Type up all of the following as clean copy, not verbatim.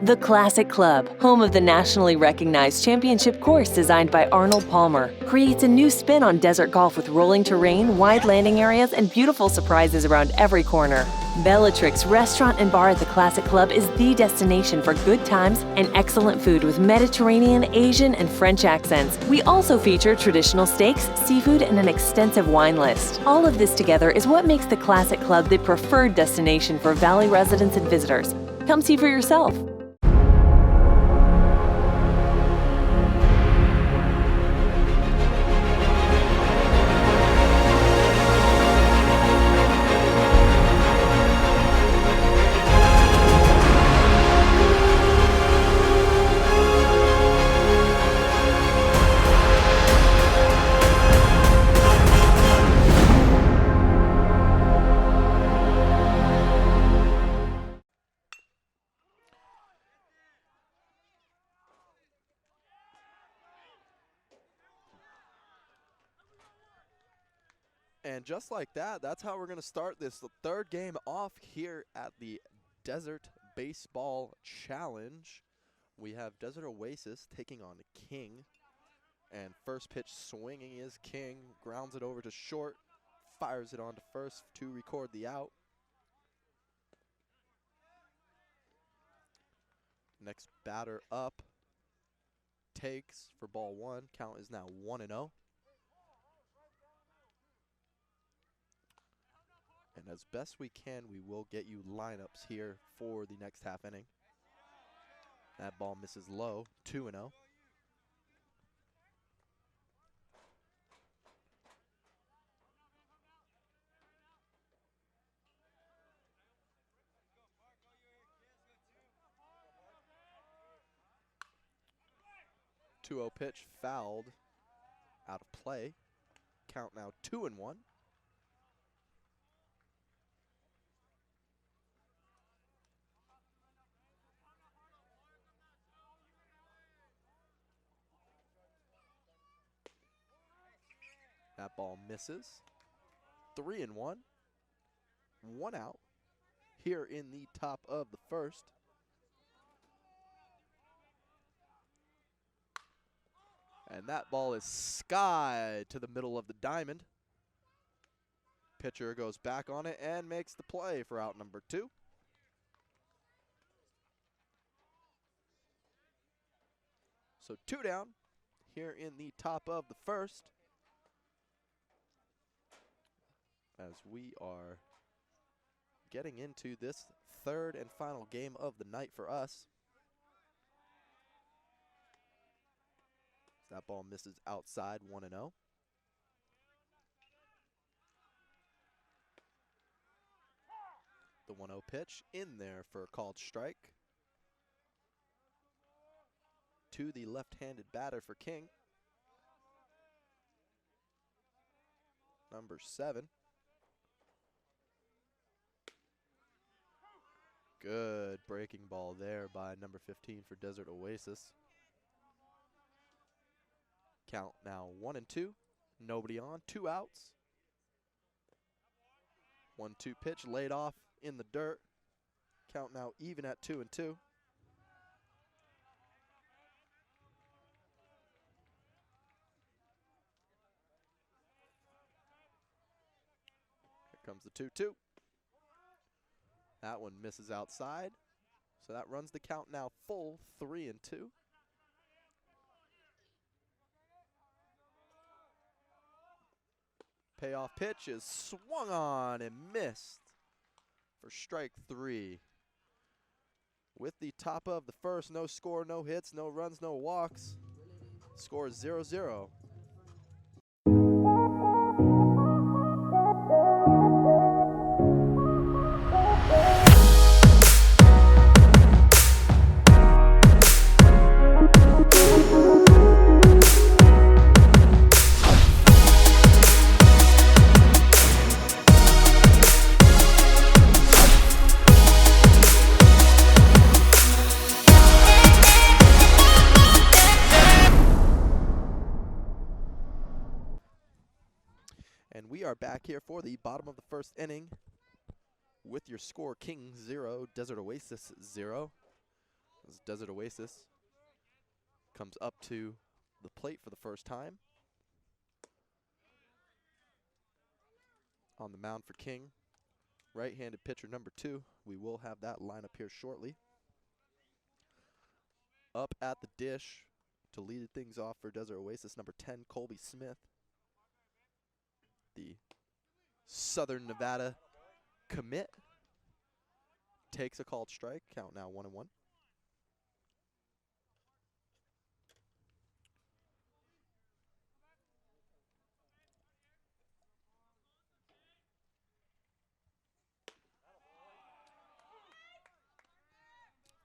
The Classic Club, home of the nationally recognized championship course designed by Arnold Palmer, creates a new spin on desert golf with rolling terrain, wide landing areas, and beautiful surprises around every corner. Bellatrix Restaurant and Bar at the Classic Club is the destination for good times and excellent food with Mediterranean, Asian, and French accents. We also feature traditional steaks, seafood, and an extensive wine list. All of this together is what makes the Classic Club the preferred destination for Valley residents and visitors. Come see for yourself. And just like that, that's how we're going to start this third game off here at the Desert Baseball Challenge. We have Desert Oasis taking on King. And first pitch swinging is King. Grounds it over to short. Fires it on to first to record the out. Next batter up. Takes for ball one. Count is now 1-0. And as best we can, we will get you lineups here for the next half inning. That ball misses low, 2-0. Two-0 pitch fouled out of play. Count now 2-1. That ball misses. 3-1. 1 out here in the top of the first. And that ball is skied to the middle of the diamond. Pitcher goes back on it and makes the play for out number 2. So 2 down here in the top of the first. As we are getting into this third and final game of the night for us. That ball misses outside, 1-0. The 1-0 pitch in there for a called strike. To the left-handed batter for King. Number 7. Good breaking ball there by number 15 for Desert Oasis. Count now 1-2. Nobody on. 2 outs. 1-2 pitch laid off in the dirt. Count now even at 2-2. Here comes the 2-2. That one misses outside. So that runs the count now full 3-2. Payoff pitch is swung on and missed for strike 3. With the top of the first, no score, no hits, no runs, no walks. Score is 0-0. And we are back here for the bottom of the first inning with your score: King 0, Desert Oasis 0. as Desert Oasis comes up to the plate for the first time. On the mound for King, right-handed pitcher number 2. We will have that lineup here shortly. Up at the dish to lead things off for Desert Oasis, number 10, Colby Smith. The Southern Nevada commit takes a called strike. Count now 1-1.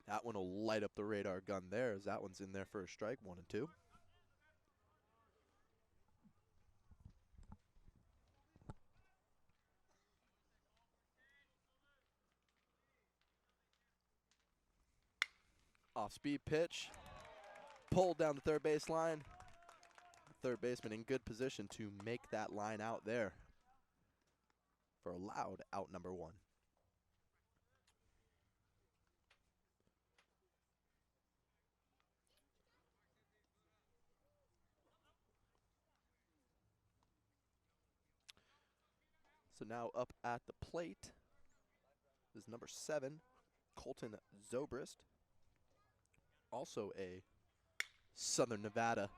That one will light up the radar gun there, as that one's in there for a strike, 1-2. Off-speed pitch, pulled down the third base line. Third baseman in good position to make that line out there for a loud out number 1. So now up at the plate is number 7, Colton Zobrist. Also a Southern Nevada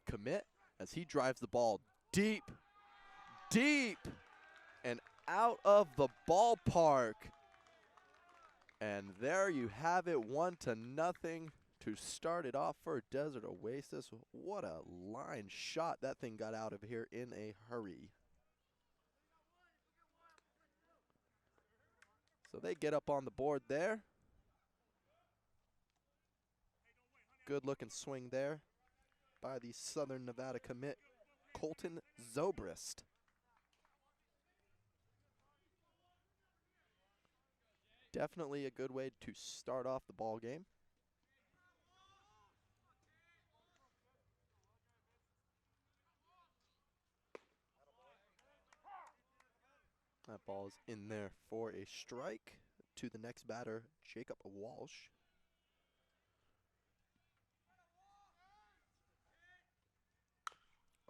commit, as he drives the ball deep, deep, and out of the ballpark. And there you have it, 1-0 to start it off for Desert Oasis. What a line shot. That thing got out of here in a hurry. So they get up on the board there. Good looking swing there by the Southern Nevada commit, Colton Zobrist. Definitely a good way to start off the ball game. That ball is in there for a strike to the next batter, Jacob Walsh.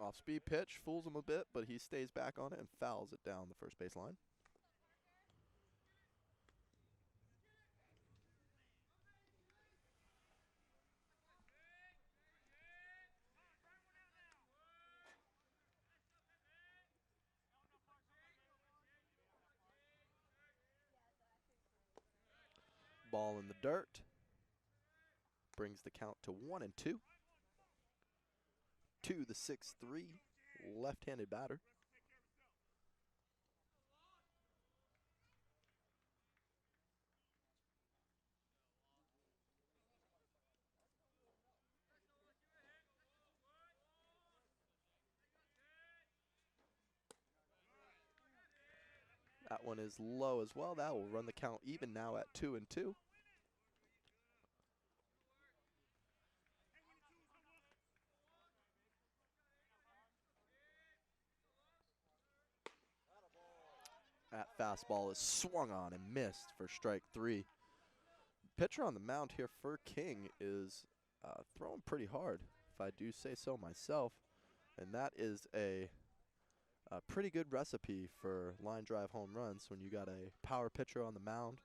Off-speed pitch, fools him a bit, but he stays back on it and fouls it down the first base line. Ball in the dirt. Brings the count to 1-2. To the 6'3", left-handed batter. That one is low as well. That will run the count even now at 2-2. That fastball is swung on and missed for strike 3. Pitcher on the mound here for King is throwing pretty hard, if I do say so myself. And that is a pretty good recipe for line drive home runs when you got a power pitcher on the mound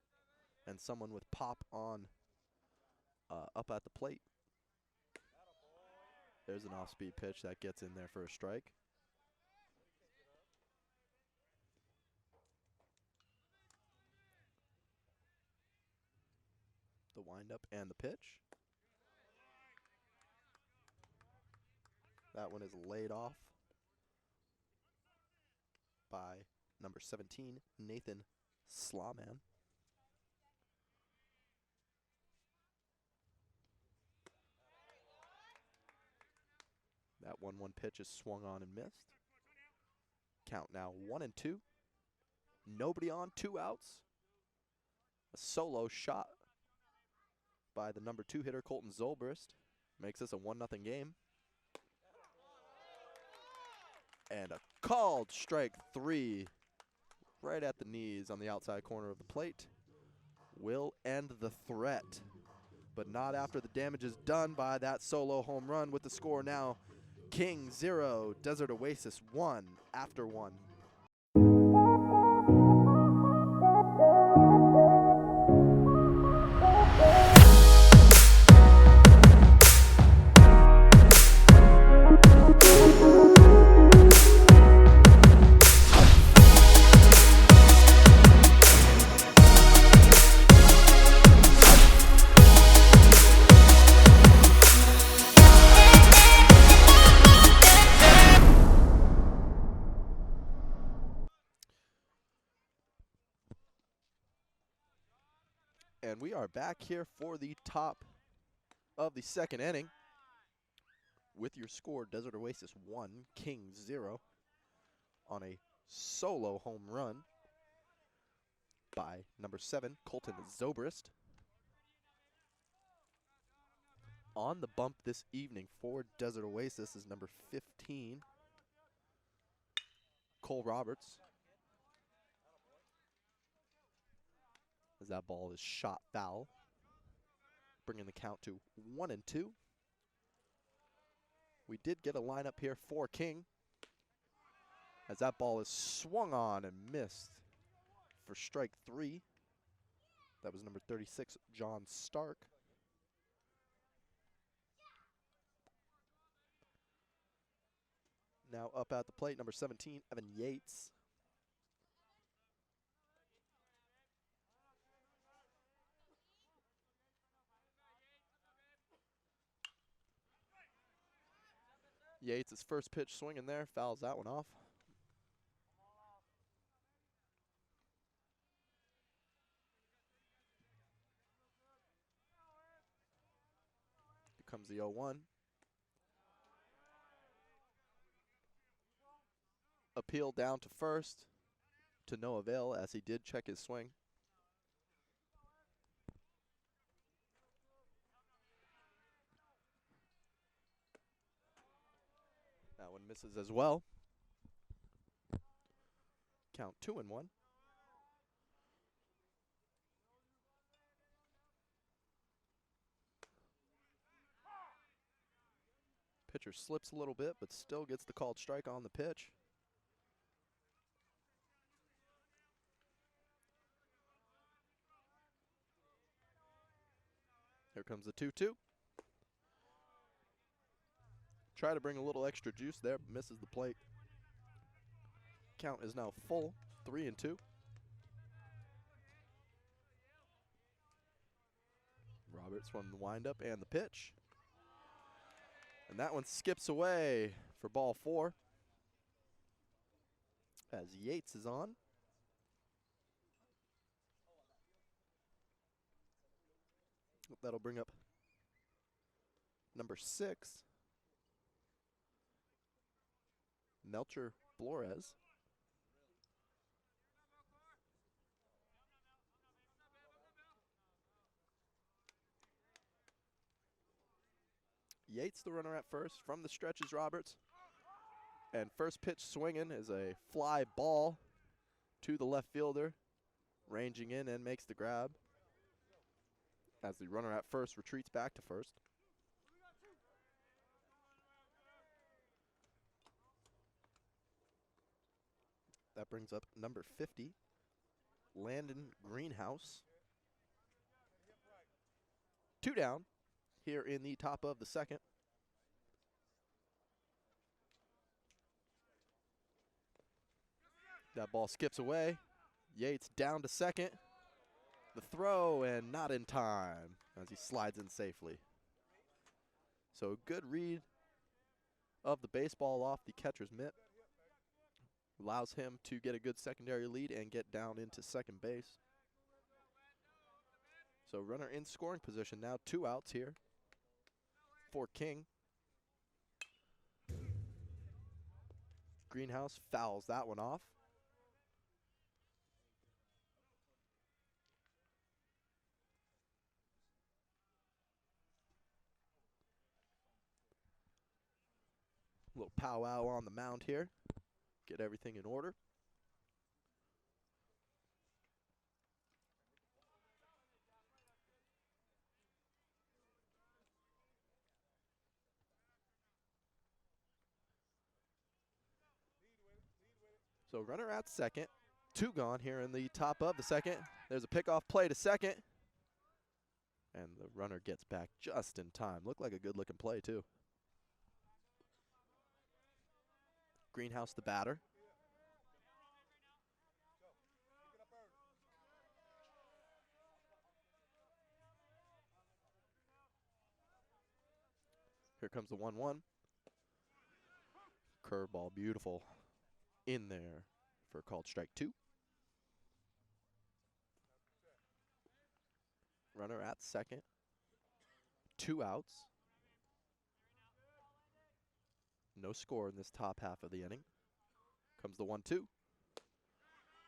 and someone with pop on up at the plate. There's an off-speed pitch that gets in there for a strike. The windup and the pitch. That one is laid off by number 17, Nathan Slawman. That 1-1 pitch is swung on and missed. Count now 1-2. Nobody on, 2 outs. A solo shot by the number 2 hitter, Colton Zobrist. Makes this a 1-0 game. And a called strike 3 right at the knees on the outside corner of the plate will end the threat. but not after the damage is done by that solo home run. With the score now, King 0, Desert Oasis 1 after 1. And we are back here for the top of the second inning with your score, Desert Oasis 1, King 0, on a solo home run by number 7, Colton Zobrist. On the bump this evening for Desert Oasis is number 15, Cole Roberts. As that ball is shot foul, bringing the count to 1-2. We did get a lineup here for King, as that ball is swung on and missed for strike 3. That was number 36, John Stark. Now up at the plate, number 17, Evan Yates. Yates' first pitch swinging there, fouls that one off. Here comes the 0-1. Appeal down to first, to no avail, as he did check his swing. That one misses as well. Count 2-1. Pitcher slips a little bit, but still gets the called strike on the pitch. Here comes the 2-2. Try to bring a little extra juice there, but misses the plate. Count is now full, 3-2. Roberts from the windup and the pitch. And that one skips away for ball 4. As Yates is on. That'll bring up number 6, Melcher Flores. Yates, the runner at first. From the stretch is Roberts. And first pitch swinging is a fly ball to the left fielder. Ranging in and makes the grab, as the runner at first retreats back to first. That brings up number 50, Landon Greenhouse. 2 down here in the top of the second. That ball skips away. Yates down to second. The throw, and not in time as he slides in safely. So a good read of the baseball off the catcher's mitt. Allows him to get a good secondary lead and get down into second base. So runner in scoring position now, 2 outs here for King. Greenhouse fouls that one off. Little powwow on the mound here. Get everything in order. So runner at second. 2 gone here in the top of the second. There's a pickoff play to second. And the runner gets back just in time. Looked like a good-looking play, too. Greenhouse the batter. Here comes the 1-1. Curveball, beautiful. In there for called strike 2. Runner at second. 2 outs. No score in this top half of the inning. Comes the 1-2.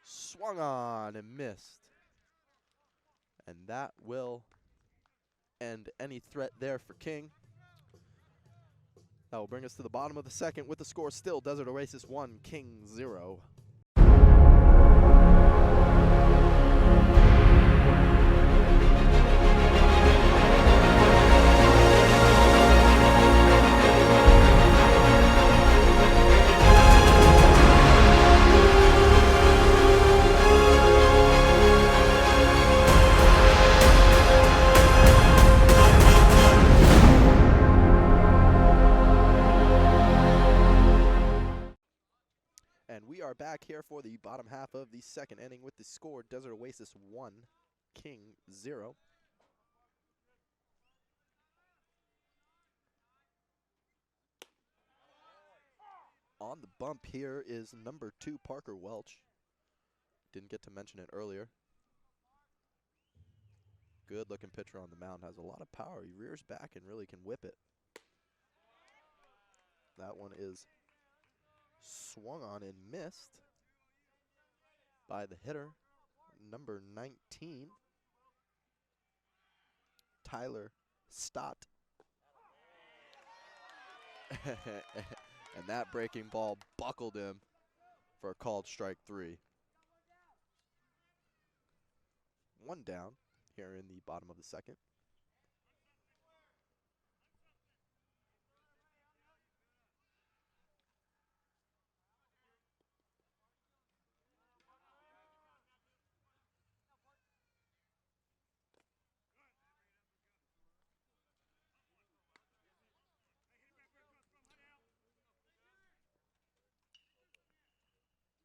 Swung on and missed. And that will end any threat there for King. That will bring us to the bottom of the second with the score still Desert Oasis 1, King 0. And we are back here for the bottom half of the second inning with the score Desert Oasis 1, King 0. On the bump here is number 2, Parker Welch. Didn't get to mention it earlier. Good looking pitcher on the mound, has a lot of power. He rears back and really can whip it. That one is swung on and missed by the hitter, number 19, Tyler Stott. And that breaking ball buckled him for a called strike 3. 1 down here in the bottom of the second.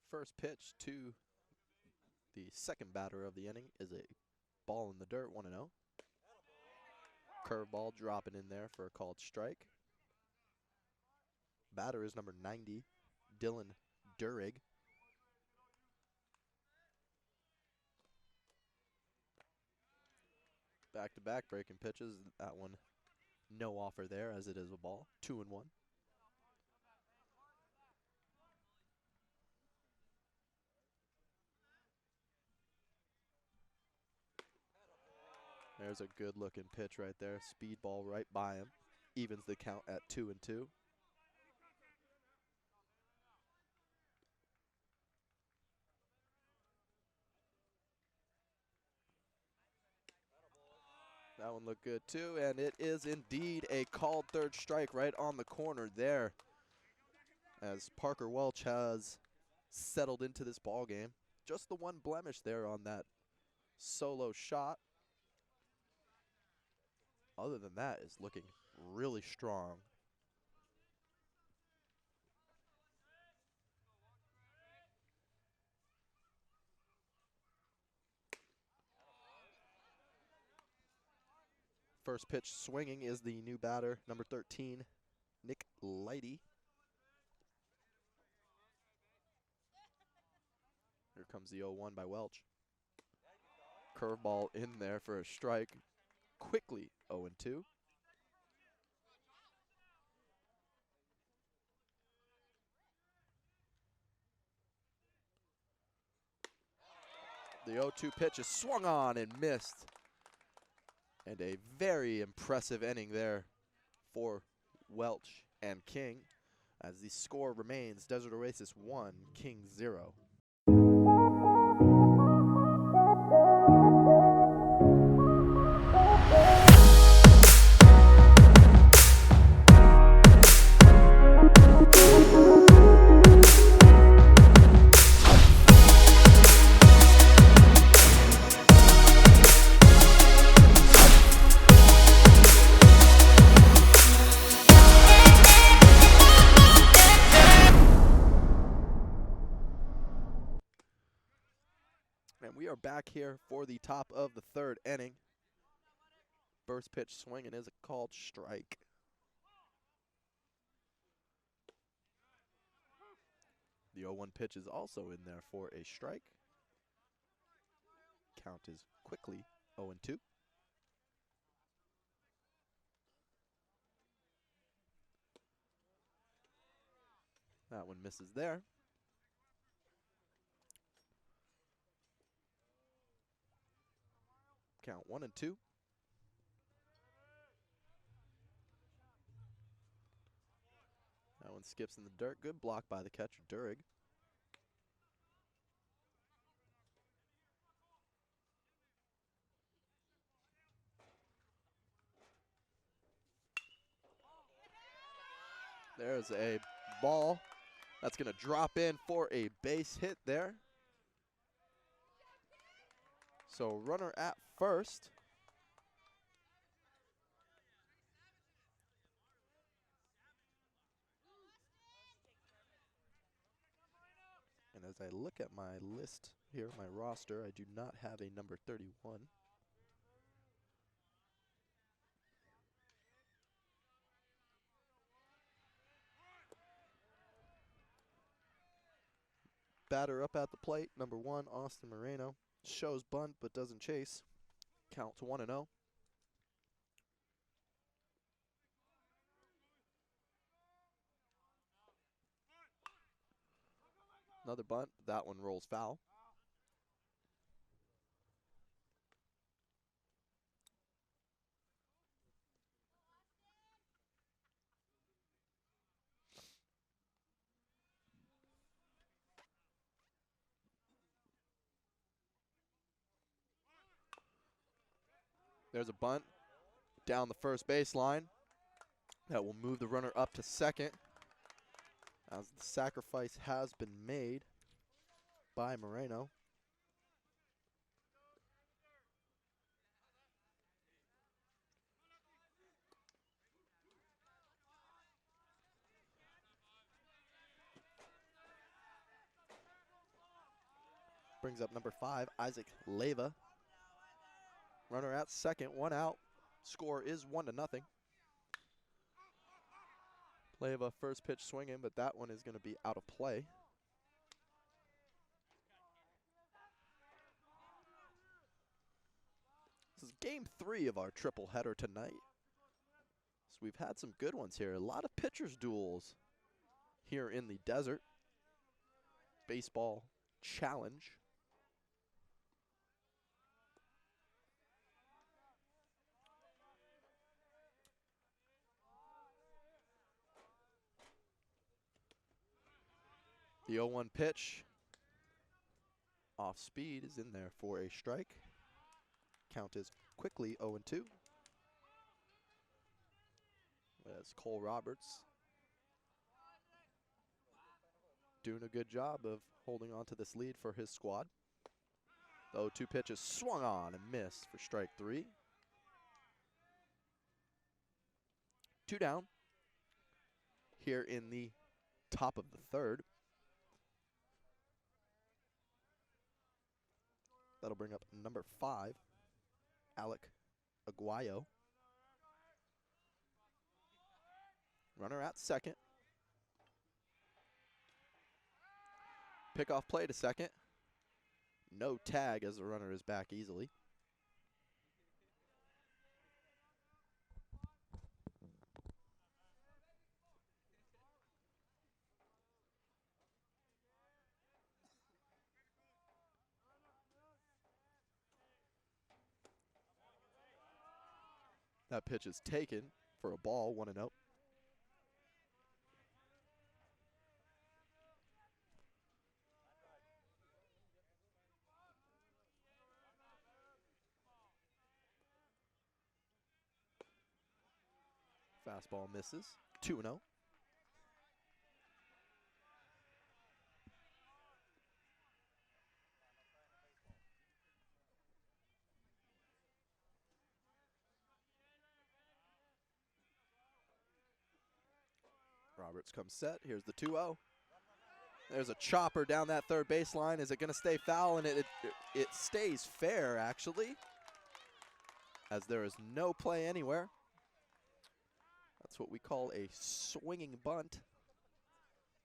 First pitch to the second batter of the inning is a ball in the dirt, 1-0. Curveball dropping in there for a called strike. Batter is number 90, Dylan Durig. Back-to-back breaking pitches. That one, no offer there as it is a ball. 2-1. There's a good-looking pitch right there. Speed ball right by him. Evens the count at 2-2. That one looked good too, and it is indeed a called third strike right on the corner there, as Parker Welch has settled into this ball game. Just the one blemish there on that solo shot. Other than that, is looking really strong. First pitch swinging is the new batter, number 13, Nick Lighty. Here comes the 0-1 by Welch. Curveball in there for a strike. Quickly 0-2. The 0-2 pitch is swung on and missed. And a very impressive inning there for Welch and King, as the score remains Desert Oasis 1, King 0. are back here for the top of the third inning. Burst pitch swing and is a called strike. The 0-1 pitch is also in there for a strike. Count is quickly 0-2. That one misses there. Count 1-2. That one skips in the dirt. Good block by the catcher, Durig. There's a ball that's going to drop in for a base hit there. So runner at first. And as I look at my list here, my roster, I do not have a number 31. Batter up at the plate, number 1, Austin Moreno. Shows bunt but doesn't chase. Count to 1-0. Another bunt. That one rolls foul. There's a bunt down the first baseline. That will move the runner up to second, as the sacrifice has been made by Moreno. Brings up number 5, Isaac Leyva. Runner at second, 1 out. Score is 1-0. Leyva first pitch swinging, but that one is going to be out of play. This is game 3 of our triple header tonight. So we've had some good ones here. A lot of pitchers duels here in the Desert Baseball Challenge. The 0-1 pitch off speed is in there for a strike. Count is quickly 0-2. As Cole Roberts doing a good job of holding on to this lead for his squad. The 0-2 pitch is swung on and missed for strike 3. 2 down here in the top of the third. That'll bring up number 5, Alec Aguayo. Runner at second. Pickoff play to second. No tag as the runner is back easily. That pitch is taken for a ball, 1-0. Fastball misses, 2-0. Roberts comes set. Here's the 2-0. There's a chopper down that third baseline. Is it going to stay foul? And it stays fair, actually, as there is no play anywhere. That's what we call a swinging bunt,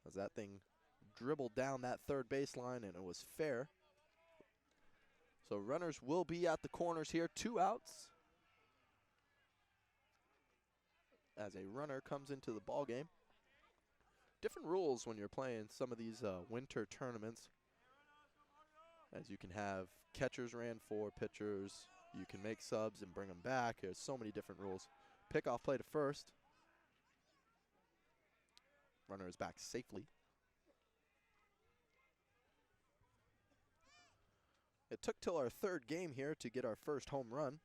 as that thing dribbled down that third baseline, and it was fair. So runners will be at the corners here, 2 outs, as a runner comes into the ball game. Different rules when you're playing some of these winter tournaments, as you can have catchers ran for pitchers, you can make subs and bring them back. There's so many different rules. Pickoff play to first. Runner is back safely. It took till our third game here to get our first home run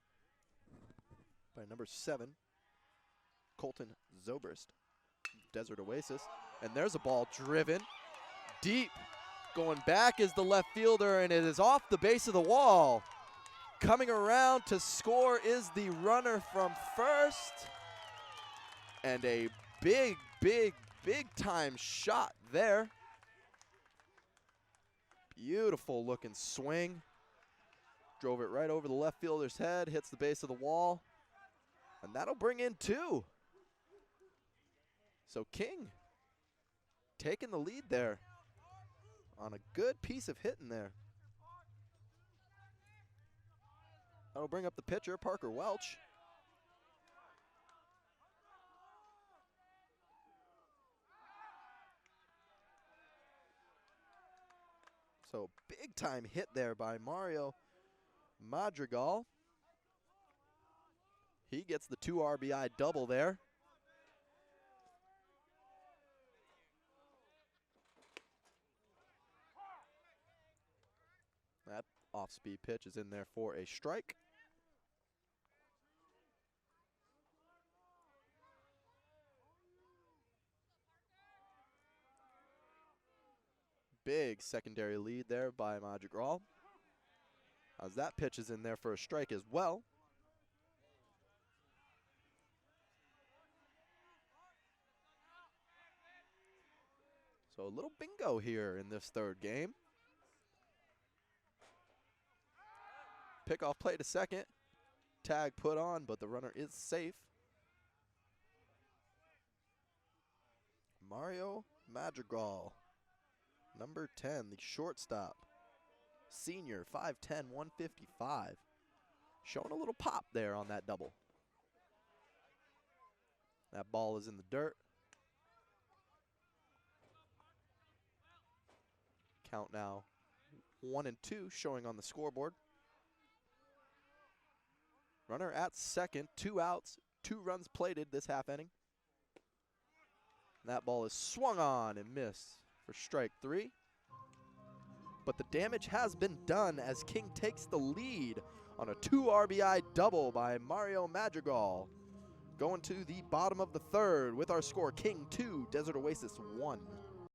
by number 7, Colton Zobrist, Desert Oasis. And there's a ball driven deep. Going back is the left fielder, and it is off the base of the wall. Coming around to score is the runner from first. And a big, big, big time shot there. Beautiful looking swing. Drove it right over the left fielder's head, hits the base of the wall. And that'll bring in 2. So King taking the lead there on a good piece of hitting there. That'll bring up the pitcher, Parker Welch. So big time hit there by Mario Madrigal. He gets the 2 RBI double there. That off-speed pitch is in there for a strike. Big secondary lead there by Madrigal, as that pitch is in there for a strike as well. So a little bingo here in this third game. Pickoff play to second. Tag put on, but the runner is safe. Mario Madrigal, number 10, the shortstop. Senior, 5'10", 155. Showing a little pop there on that double. That ball is in the dirt. Count now 1-2 showing on the scoreboard. Runner at second, 2 outs, 2 runs plated this half inning. That ball is swung on and missed for strike 3. But the damage has been done as King takes the lead on a 2 RBI double by Mario Madrigal. Going to the bottom of the third with our score, King 2, Desert Oasis 1.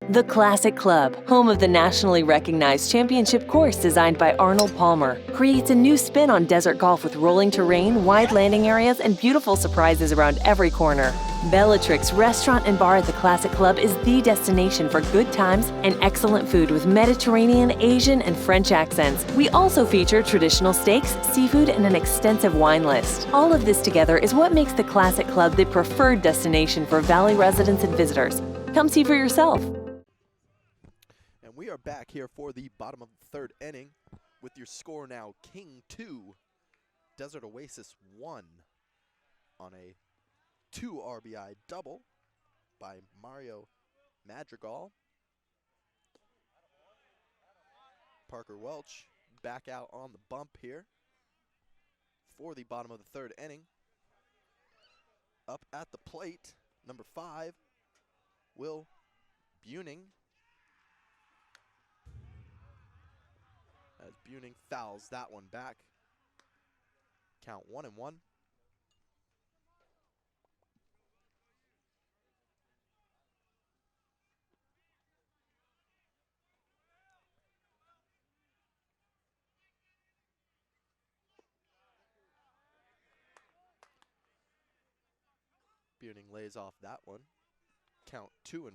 The Classic Club, home of the nationally recognized championship course designed by Arnold Palmer, creates a new spin on desert golf with rolling terrain, wide landing areas, and beautiful surprises around every corner. Bellatrix Restaurant and Bar at the Classic Club is the destination for good times and excellent food with Mediterranean, Asian, and French accents. We also feature traditional steaks, seafood, and an extensive wine list. All of this together is what makes the Classic Club the preferred destination for Valley residents and visitors. Come see for yourself. We are back here for the bottom of the third inning with your score now, King 2, Desert Oasis 1, on a 2 RBI double by Mario Madrigal. Parker Welch back out on the bump here for the bottom of the third inning. Up at the plate, number 5, Will Buning. As Buning fouls that one back. Count 1-1. Buning lays off that one. Count 2-1.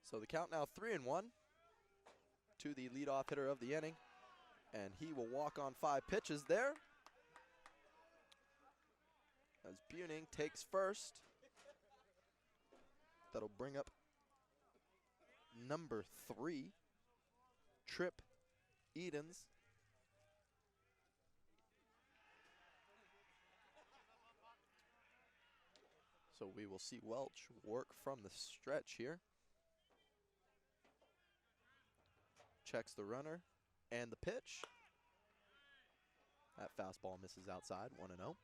So the count now 3-1 to the leadoff hitter of the inning. And he will walk on 5 pitches there. As Buning takes first. That'll bring up number 3, Trip Edens. So we will see Welch work from the stretch here. Checks the runner and the pitch. That fastball misses outside, 1-0.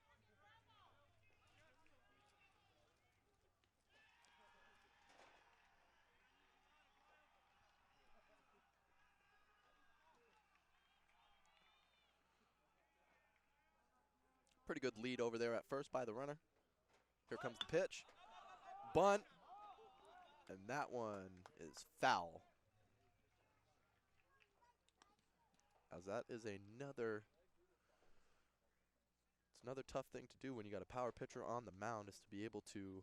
Pretty good lead over there at first by the runner. Here comes the pitch. Bunt. And that one is foul. As that is another tough thing to do when you got a power pitcher on the mound, is to be able to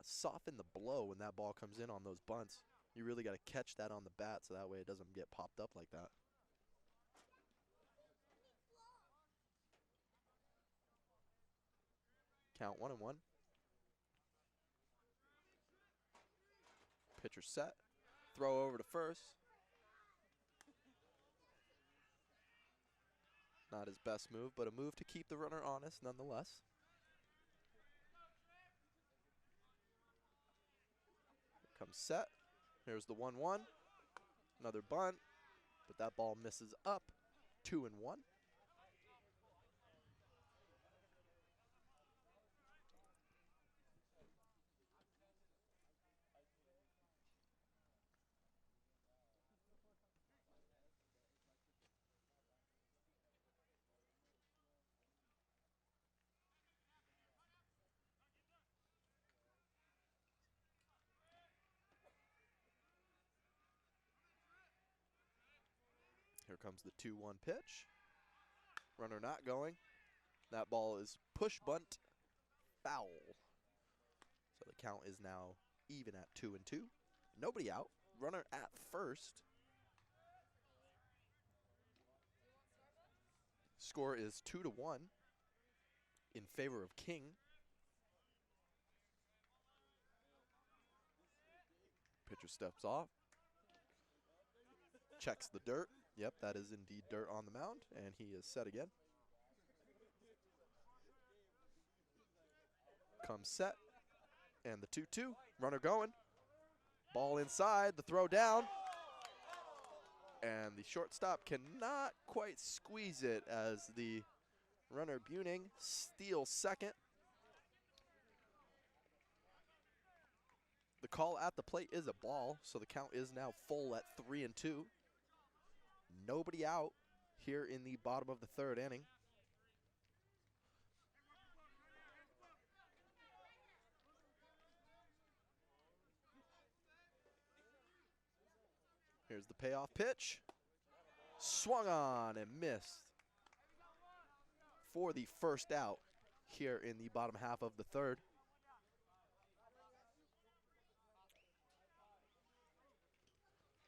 soften the blow when that ball comes in on those bunts. You really got to catch that on the bat so that way it doesn't get popped up like that. Count 1-1. Pitcher set. Throw over to first. Not his best move, but a move to keep the runner honest nonetheless. Here comes set. Here's the 1-1. Another bunt, but that ball misses up. 2-1. Here comes the 2-1 pitch. Runner not going. That ball is push bunt foul. So the count is now even at 2-2. Nobody out. Runner at first. Score is 2-1 in favor of King. Pitcher steps off. Checks the dirt. Yep, that is indeed dirt on the mound, and he is set again. Comes set, and the 2-2. Runner going. Ball inside, the throw down. And the shortstop cannot quite squeeze it as the runner Buning steals second. The call at the plate is a ball, so the count is now full at 3-2. Nobody out here in the bottom of the 3rd inning. Here's the payoff pitch. Swung on and missed for the first out here in the bottom half of the 3rd.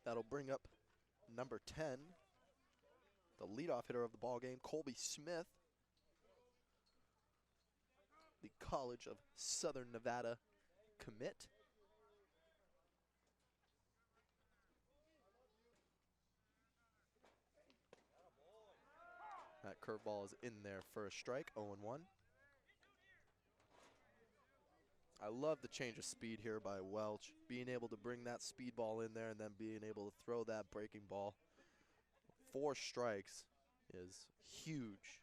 That'll bring up number 10, the leadoff hitter of the ball game, Colby Smith, the College of Southern Nevada commit. That curveball is in there for a strike, 0-1. I love the change of speed here by Welch, being able to bring that speed ball in there and then being able to throw that breaking ball. 4 strikes is huge.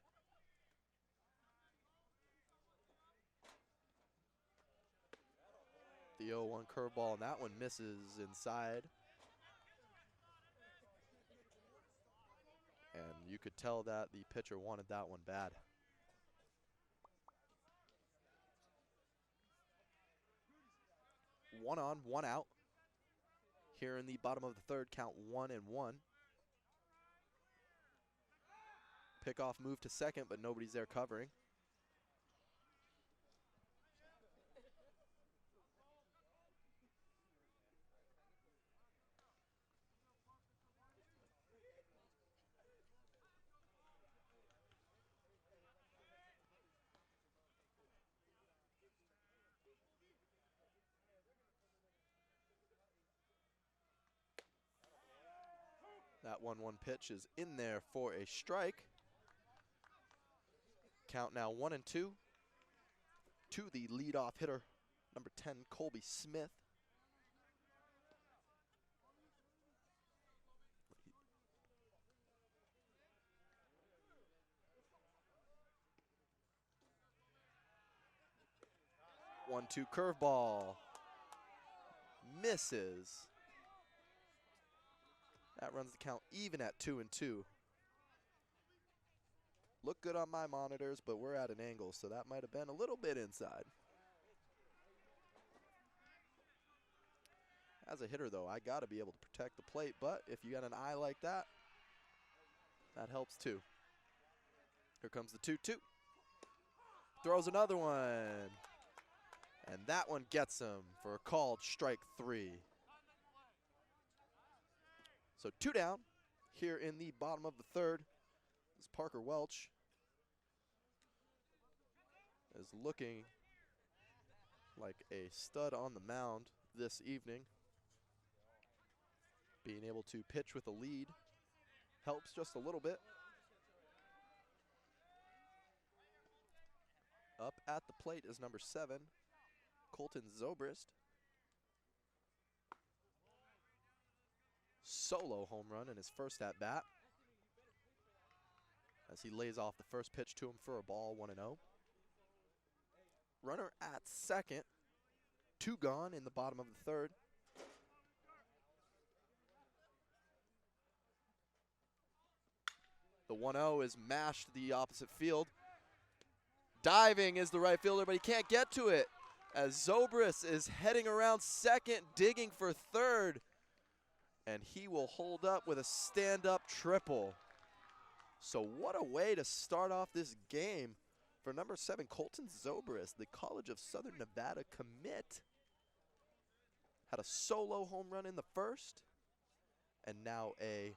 The 0-1 curveball, and that one misses inside. And you could tell that the pitcher wanted that one bad. One on, one out. Here in the bottom of the 3rd, count 1-1. Pickoff move to second, but nobody's there covering. That 1-1 pitch is in there for a strike. Count now 1-2 to the leadoff hitter, number 10, Colby Smith. One-two curveball. Misses. That runs the count even at 2-2. Look good on my monitors, but we're at an angle, so that might have been a little bit inside. As a hitter, though, I got to be able to protect the plate, but if you got an eye like that, that helps too. Here comes the 2-2. Throws another one. And that one gets him for a called strike 3. So 2 down here in the bottom of the third. As Parker Welch is looking like a stud on the mound this evening. Being able to pitch with a lead helps just a little bit. Up at the plate is number 7, Colton Zobrist. Solo home run in his first at bat, as he lays off the first pitch to him for a ball, 1-0. Runner at second, 2 gone in the bottom of the third. The 1-0 is mashed to the opposite field. Diving is the right fielder, but he can't get to it, as Zobrist is heading around second, digging for third, and he will hold up with a stand-up triple. So what a way to start off this game for number 7, Colton Zobrist, the College of Southern Nevada commit. Had a solo home run in the first, and now a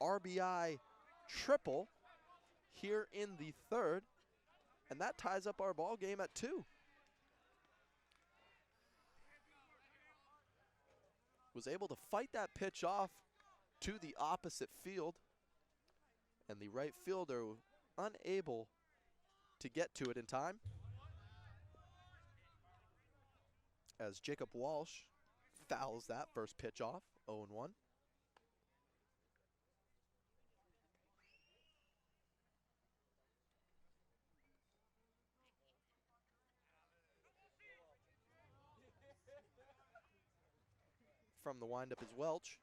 RBI triple here in the third, and that ties up our ball game at 2. Was able to fight that pitch off to the opposite field, and the right fielder unable to get to it in time, as Jacob Walsh fouls that first pitch off, 0-1. From the windup is Welch.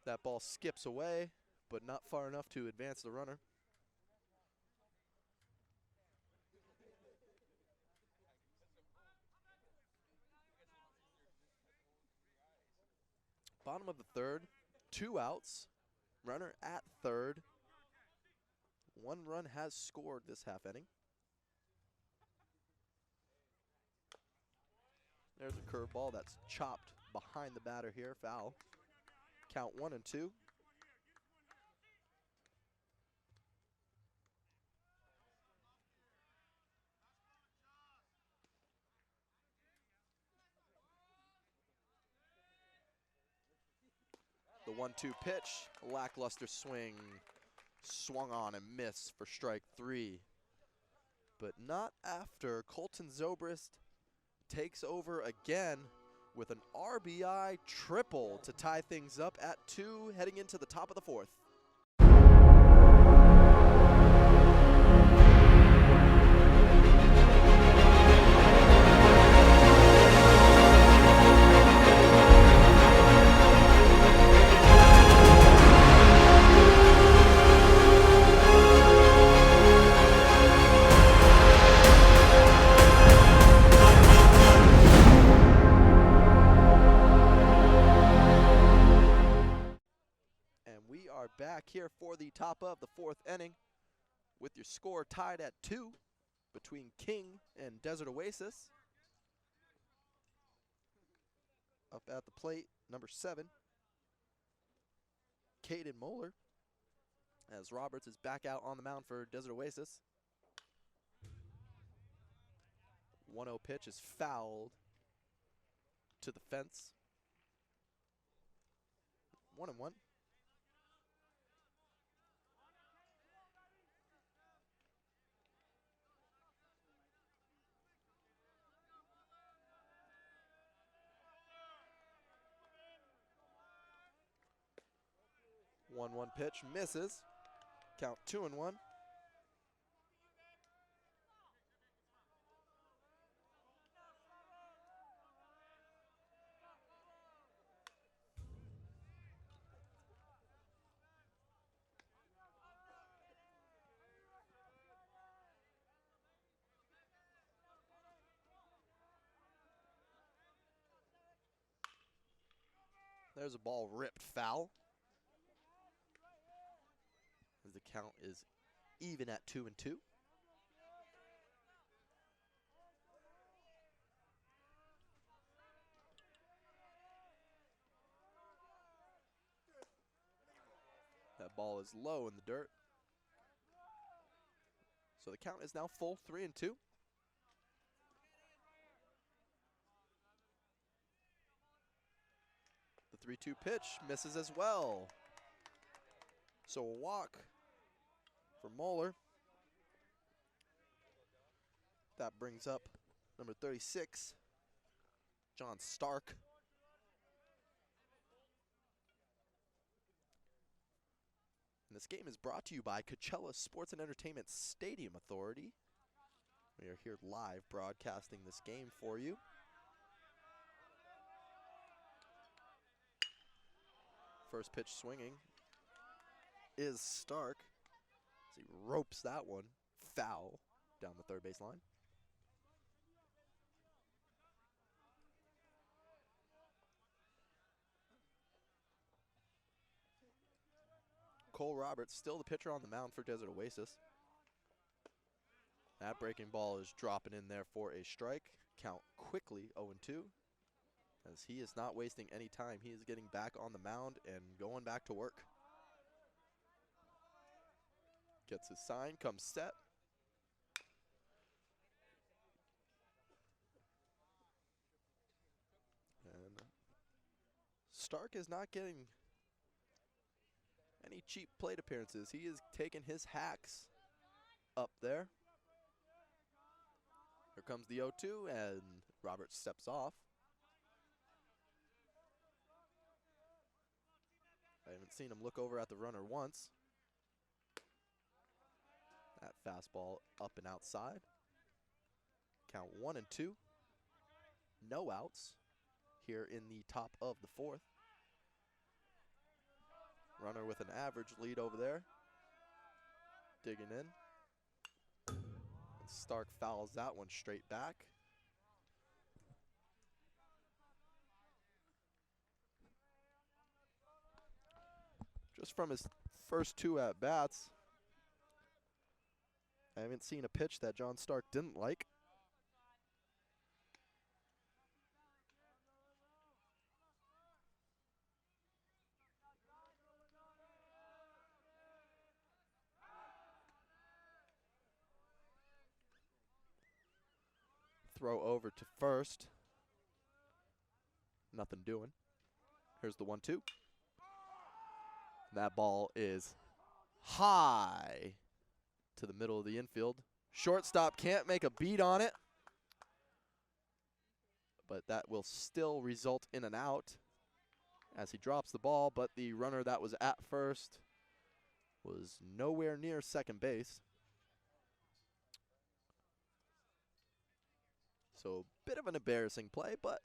That ball skips away, but not far enough to advance the runner. Bottom of the third, 2 outs. Runner at third. 1 run has scored this half inning. There's a curveball that's chopped behind the batter here, foul. Count 1-2. The 1-2 pitch, lackluster swing, swung on and missed for strike 3. But not after Colton Zobrist takes over again with an RBI triple to tie things up at 2, heading into the top of the 4th. Back here for the top of the 4th inning with your score tied at 2 between King and Desert Oasis. Up at the plate, number 7, Caden Moeller, as Roberts is back out on the mound for Desert Oasis. 1-0 pitch is fouled to the fence. 1-1. One pitch misses. Count 2-1. There's a ball ripped foul. As the count is even at 2-2. That ball is low in the dirt. So the count is now full 3-2. The 3-2 pitch misses as well. So a walk for Moeller. That brings up number 36, John Stark. And this game is brought to you by Coachella Sports and Entertainment Stadium Authority. We are here live broadcasting this game for you. First pitch swinging is Stark as he ropes that one foul down the third base line. Cole Roberts still the pitcher on the mound for Desert Oasis. That breaking ball is dropping in there for a strike. Count quickly 0-2. As he is not wasting any time. He is getting back on the mound and going back to work. Gets his sign, comes set. And Stark is not getting any cheap plate appearances. He is taking his hacks up there. Here comes the 0-2, and Roberts steps off. I haven't seen him look over at the runner once. That fastball up and outside. Count 1-2. No outs here in the top of the fourth. Runner with an average lead over there. Digging in. And Stark fouls that one straight back. Just from his first two at-bats, I haven't seen a pitch that John Stark didn't like. Throw over to first. Nothing doing. Here's the 1-2. That ball is high to the middle of the infield. Shortstop can't make a beat on it, but that will still result in an out as he drops the ball, but the runner that was at first was nowhere near second base. So a bit of an embarrassing play, but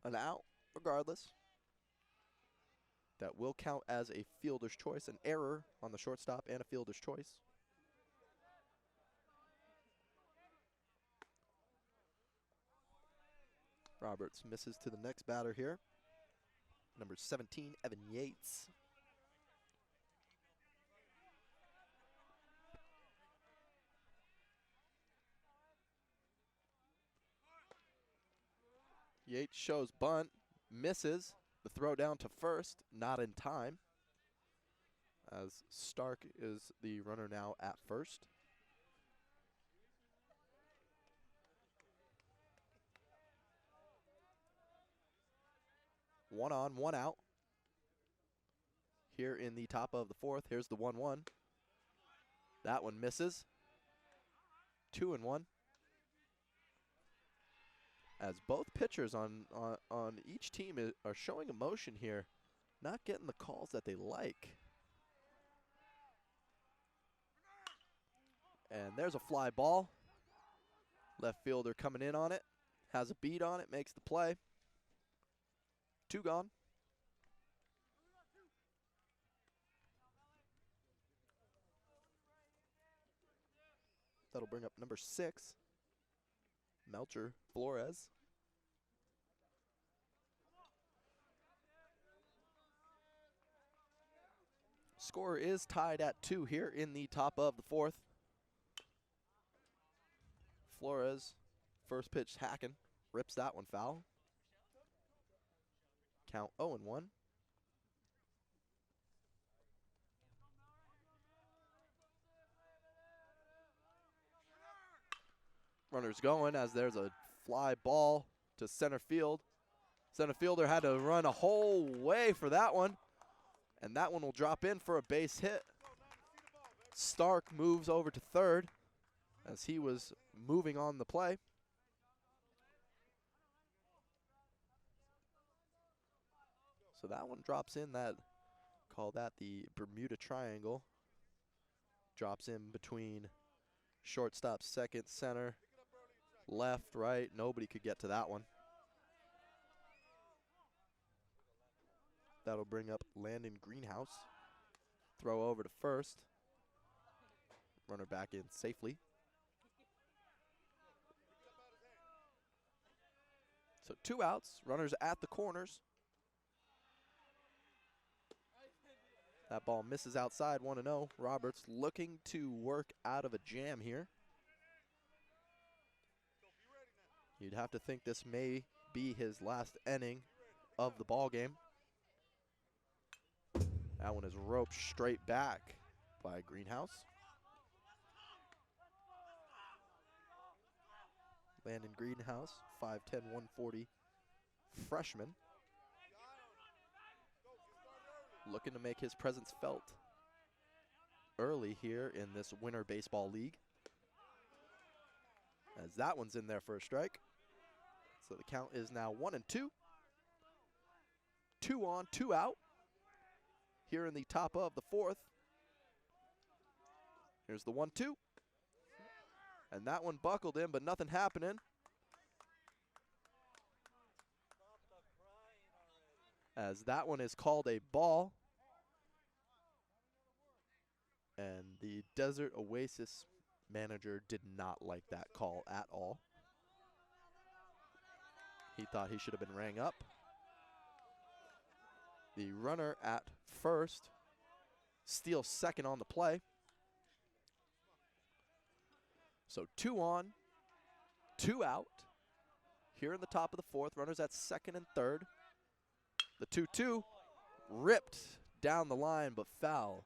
an out regardless. That will count as a fielder's choice, an error on the shortstop and a fielder's choice. Roberts misses to the next batter here. Number 17, Evan Yates. Yates shows bunt, misses. The throw down to first, not in time. As Stark is the runner now at first. One on, one out. here in the top of the fourth. Here's the 1-1. That one misses. 2-1. As both pitchers on each team are showing emotion here, not getting the calls that they like. And there's a fly ball. Left fielder coming in on it. Has a beat on it, makes the play. 2 gone. That'll bring up number 6, Melcher Flores. Score is tied at 2 here in the top of the fourth. Flores, first pitch hacking, rips that one foul. Count 0-1. Runners going as there's a fly ball to center field. Center fielder had to run a whole way for that one, and that one will drop in for a base hit. Stark moves over to third as he was moving on the play. So that one drops in, call that the Bermuda Triangle. Drops in between shortstop, second, center, left, right. Nobody could get to that one. That'll bring up Landon Greenhouse. Throw over to first. Runner back in safely. So 2 outs, runners at the corners. That ball misses outside, 1-0. Roberts looking to work out of a jam here. You'd have to think this may be his last inning of the ball game. That one is roped straight back by Greenhouse. Landon Greenhouse, 5'10", 140 freshman. Looking to make his presence felt early here in this winter baseball league. As that one's in there for a strike. So the count is now 1-2. 2 on, 2 out. Here in the top of the fourth. Here's the 1-2. And that one buckled in, but nothing happening. As that one is called a ball. And the Desert Oasis manager did not like that call at all. He thought he should have been rang up. The runner at first steals second on the play. So 2 on, 2 out. Here in the top of the fourth, runners at second and third. The 2-2 ripped down the line, but foul.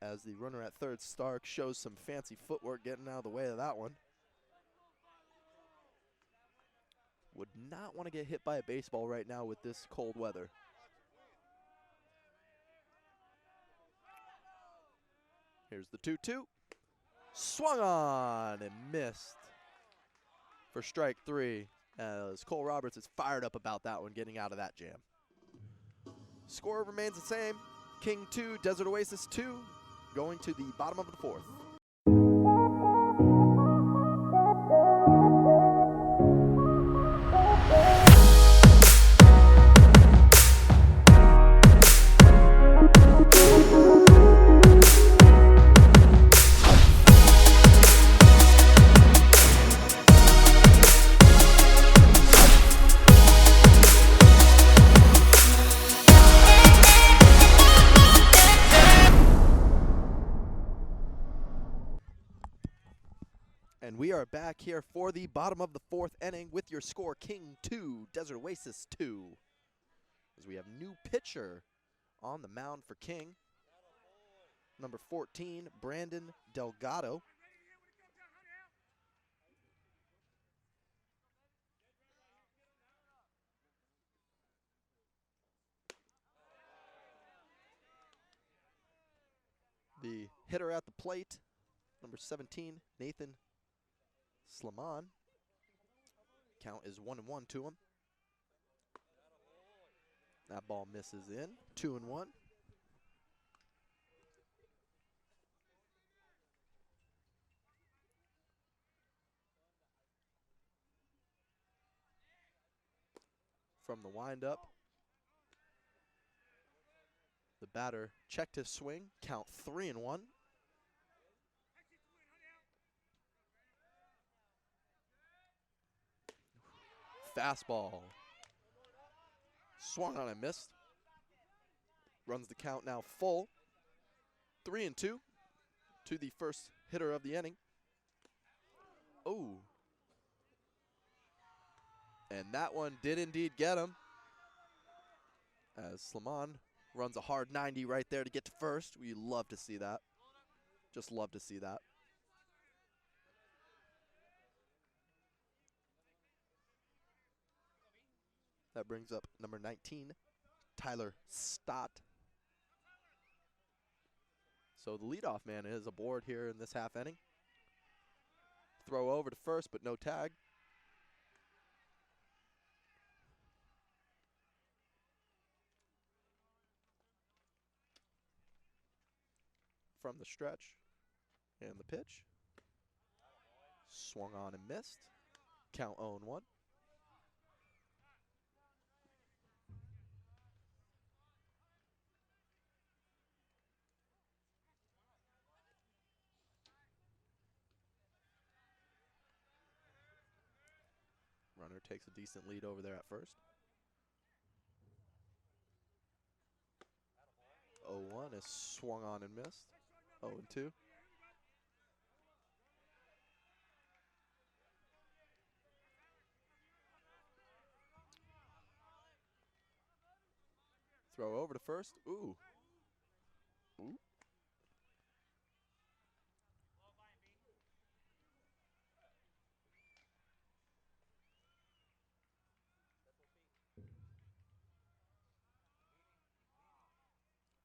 As the runner at third, Stark, shows some fancy footwork getting out of the way of that one. Would not want to get hit by a baseball right now with this cold weather. Here's the 2-2. Swung on and missed for strike 3. As Cole Roberts is fired up about that one, getting out of that jam. Score remains the same. King 2, Desert Oasis 2, going to the bottom of the fourth. And we are back here for the bottom of the fourth inning with your score, King 2, Desert Oasis 2. As we have new pitcher on the mound for King. Number 14, Brandon Delgado. The hitter at the plate, number 17, Nathan Slaman. Count is 1-1 to him. That ball misses in, 2-1. From the windup, the batter checked his swing, count 3-1. Fastball. Swung on and missed. Runs the count now full. 3-2 to the first hitter of the inning. Oh. And that one did indeed get him, as Slaman runs a hard 90 right there to get to first. We love to see that. Just love to see that. That brings up number 19, Tyler Stott. So the leadoff man is aboard here in this half inning. Throw over to first, but no tag. From the stretch, and the pitch. Swung on and missed. Count 0-1. Runner takes a decent lead over there at first. 0-1 is swung on and missed. 0-2. Throw over to first. Ooh. Ooh.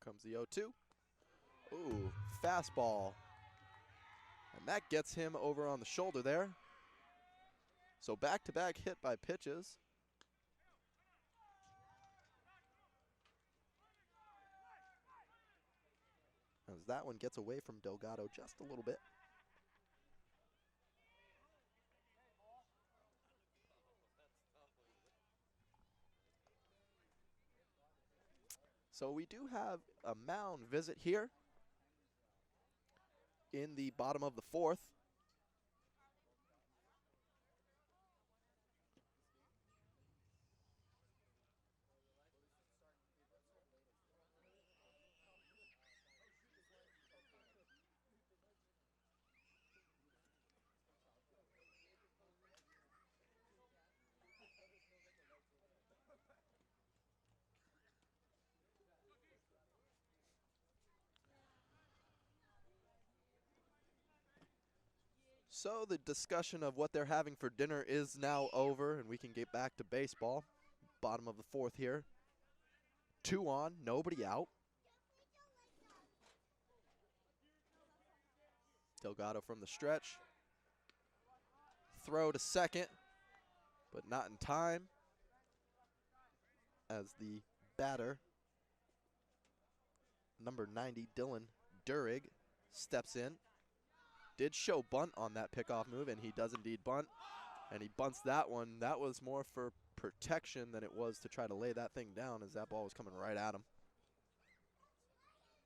Comes the 0-2. Ooh, fastball. And that gets him over on the shoulder there. So back-to-back hit by pitches. As that one gets away from Delgado just a little bit. So we do have a mound visit here in the bottom of the fourth. So the discussion of what they're having for dinner is now over, and we can get back to baseball. Bottom of the fourth here. 2 on, nobody out. Delgado from the stretch. Throw to second, but not in time, as the batter, number 90, Dylan Durig, steps in. Did show bunt on that pickoff move, and he does indeed bunt. And he bunts that one. That was more for protection than it was to try to lay that thing down, as that ball was coming right at him.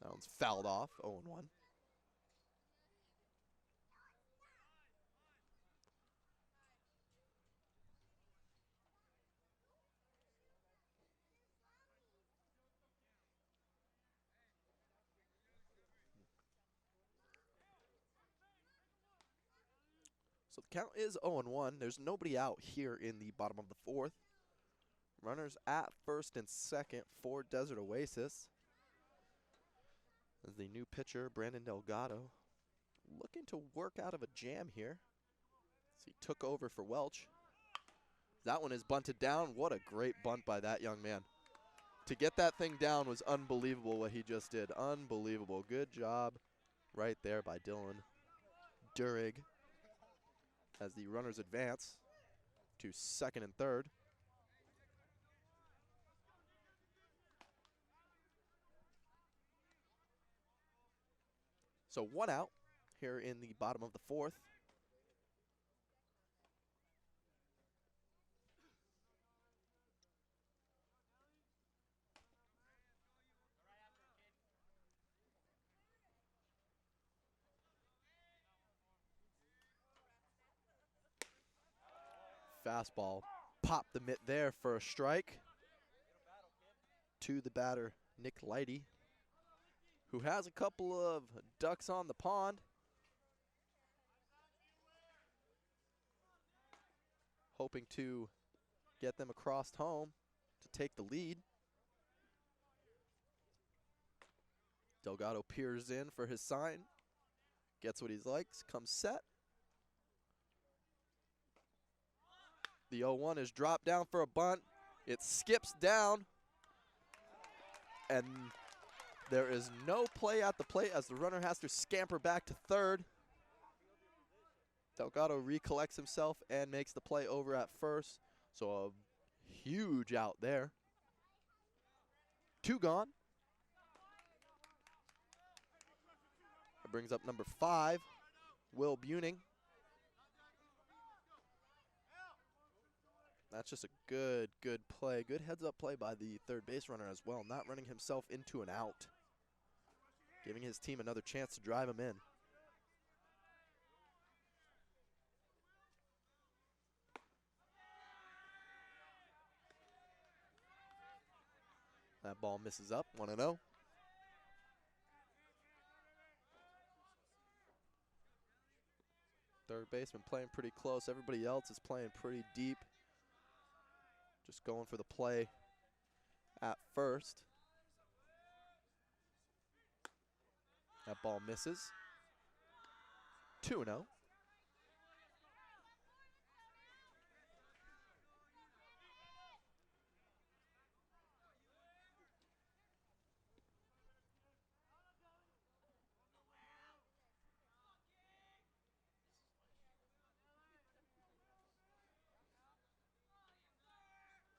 That one's fouled off, 0-1. So the count is 0-1. There's nobody out here in the bottom of the fourth. Runners at first and second for Desert Oasis. As the new pitcher, Brandon Delgado, looking to work out of a jam here. As he took over for Welch. That one is bunted down. What a great bunt by that young man. To get that thing down was unbelievable what he just did. Unbelievable. Good job right there by Dylan Durig as the runners advance to second and third. So 1 out here in the bottom of the fourth. Fastball popped the mitt there for a strike to the batter, Nick Lighty, who has a couple of ducks on the pond. Hoping to get them across home to take the lead. Delgado peers in for his sign. Gets what he likes, comes set. The 0-1 is dropped down for a bunt. It skips down. And there is no play at the plate as the runner has to scamper back to third. Delgado recollects himself and makes the play over at first. So a huge out there. 2 gone. That brings up number 5, Will Buning. That's just a good play. Good heads-up play by the third base runner as well, not running himself into an out. Giving his team another chance to drive him in. That ball misses up, 1-0. Third baseman playing pretty close. Everybody else is playing pretty deep. Just going for the play at first. That ball misses. 2-0.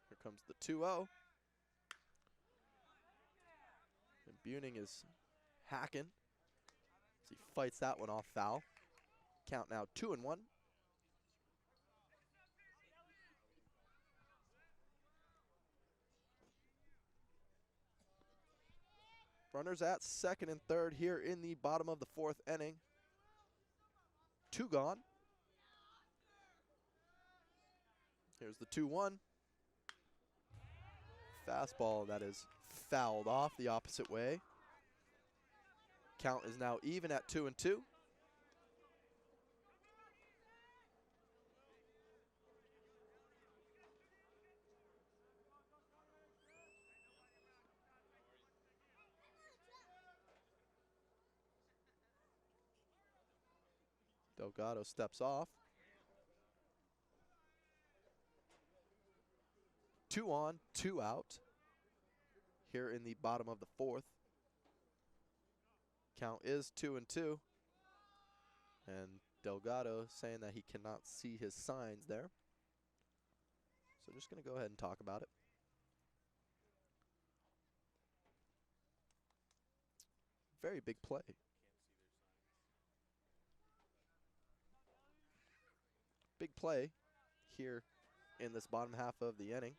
Here comes the 2-0. And Buning is hacking as he fights that one off foul. Count now 2-1. Runners at second and third here in the bottom of the fourth inning. 2 gone. Here's the 2-1. Fastball that is fouled off the opposite way. Count is now even at 2-2. Delgado steps off. 2 on, 2 out here in the bottom of the fourth. Count is 2-2. And Delgado saying that he cannot see his signs there. So just going to go ahead and talk about it. Very big play. Big play here in this bottom half of the inning.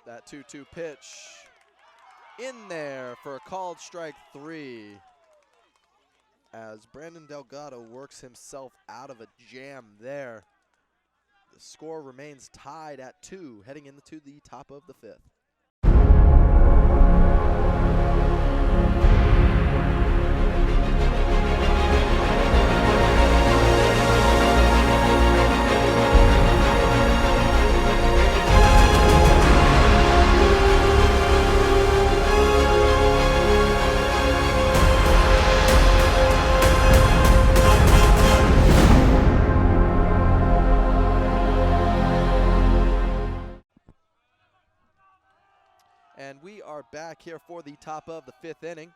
That 2-2 pitch in there for a called strike 3 as Brandon Delgado works himself out of a jam there. The score remains tied at 2 heading into the top of the 5th. And we are back here for the top of the 5th inning.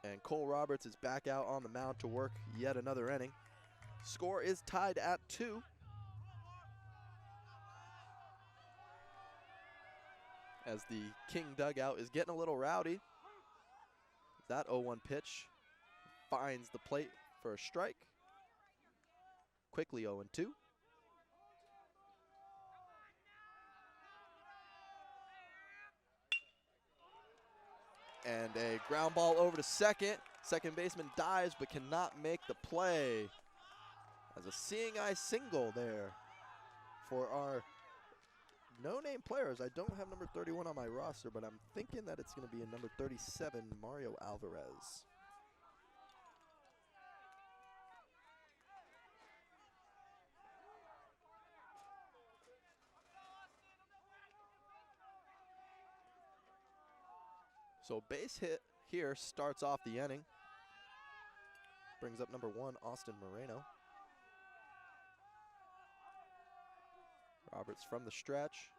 And Cole Roberts is back out on the mound to work yet another inning. Score is tied at 2. As the King dugout is getting a little rowdy. That 0-1 pitch finds the plate for a strike. Quickly 0-2. And a ground ball over to second. Second baseman dives but cannot make the play. As a seeing eye single there for our no-name players. I don't have number 31 on my roster, but I'm thinking that it's going to be a number 37, Mario Alvarez. So base hit here starts off the inning. Brings up number 1, Austin Moreno. Roberts from the stretch.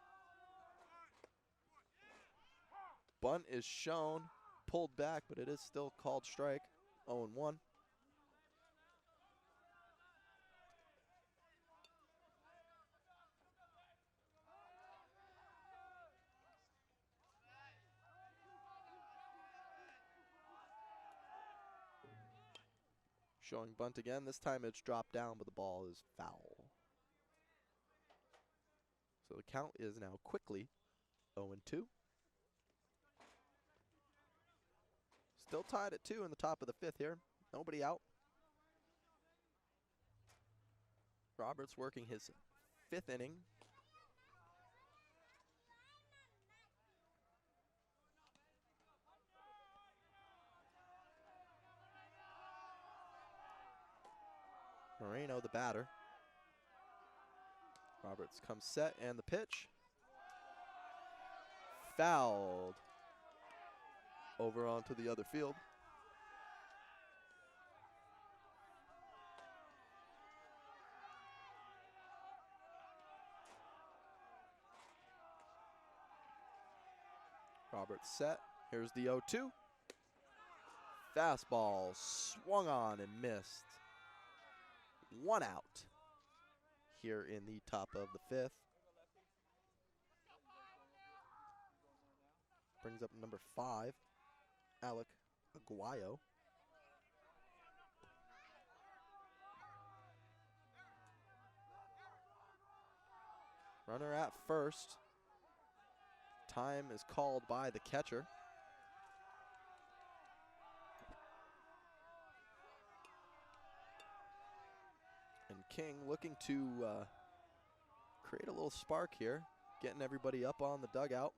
Bunt is shown, pulled back, but it is still called strike. 0-1. Showing bunt again. This time it's dropped down, but the ball is foul. So the count is now quickly 0-2. Still tied at 2 in the top of the 5th here. Nobody out. Roberts working his 5th inning. Moreno, the batter. Roberts comes set, and the pitch. Fouled. Over onto the other field. Roberts set. Here's the 0-2. Fastball swung on and missed. 1 out here in the top of the 5th. Brings up number 5, Alec Aguayo. Runner at first. Time is called by the catcher. And King looking to create a little spark here, getting everybody up on the dugout.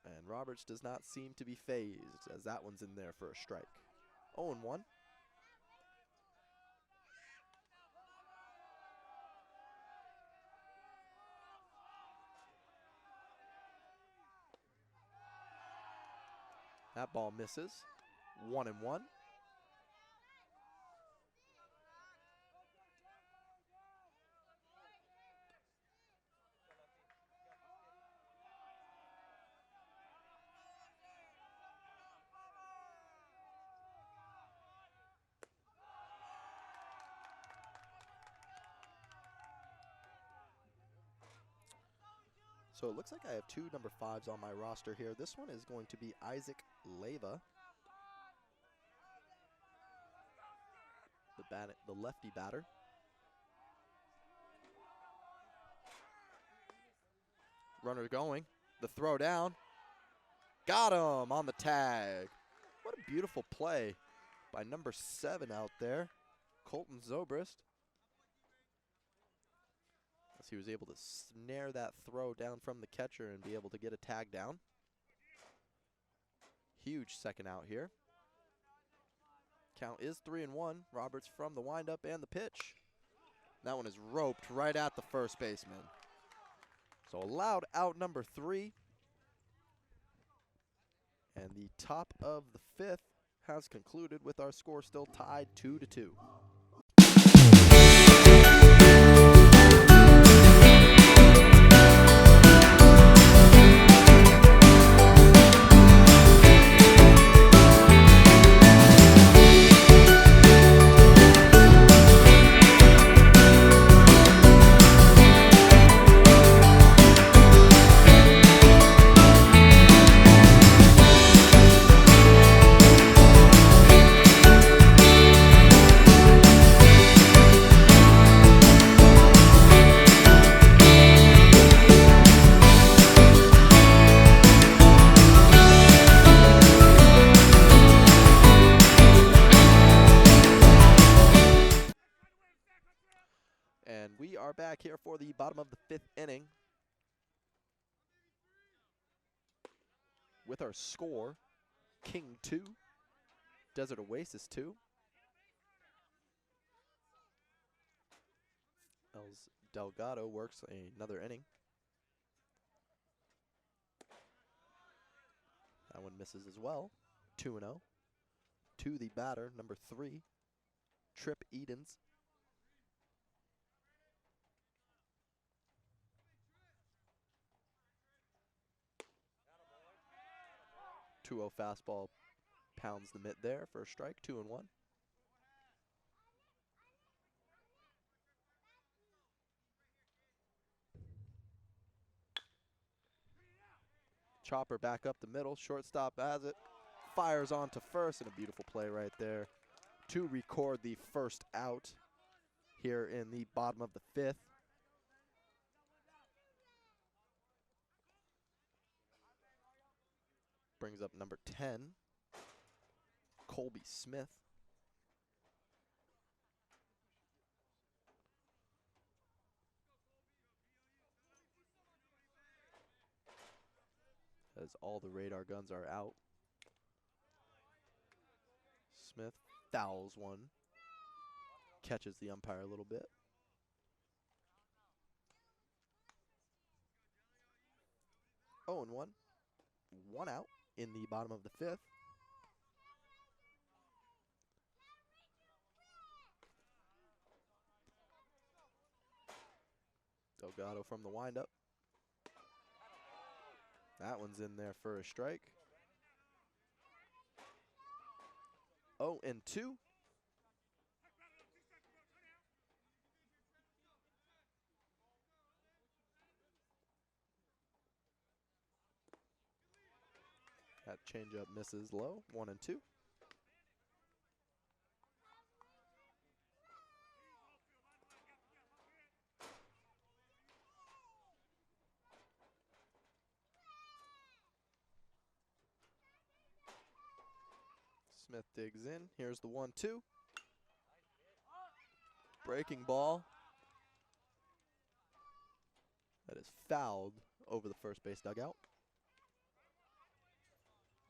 And Roberts does not seem to be phased, as that one's in there for a strike. 0-1. That ball misses. 1-1. So it looks like I have 2 number 5s on my roster here. This one is going to be Isaac Leyva, the lefty batter. Runner going, the throw down. Got him on the tag. What a beautiful play by number 7 out there, Colton Zobrist. As he was able to snare that throw down from the catcher and be able to get a tag down. Huge second out here. Count is 3-1. Roberts from the windup and the pitch. That one is roped right at the first baseman. So allowed out number 3. And the top of the 5th has concluded with our score still tied 2-2. are back here for the bottom of the 5th inning with our score, King 2, Desert Oasis 2. Els Delgado works another inning. That one misses as well. 2-0. To the batter, number 3, Trip Edens. 2-0 fastball pounds the mitt there for a strike, 2-1. Chopper back up the middle, shortstop has it, fires on to first, and a beautiful play right there to record the first out here in the bottom of the 5th. Brings up number 10, Colby Smith. As all the radar guns are out. Smith fouls one. Catches the umpire a little bit. Oh, and 1. 1 out in the bottom of the 5th. Delgado from the windup. That one's in there for a strike. 0-2. That changeup misses low. 1-2. Smith digs in. Here's the 1-2. Breaking ball. That is fouled over the first base dugout.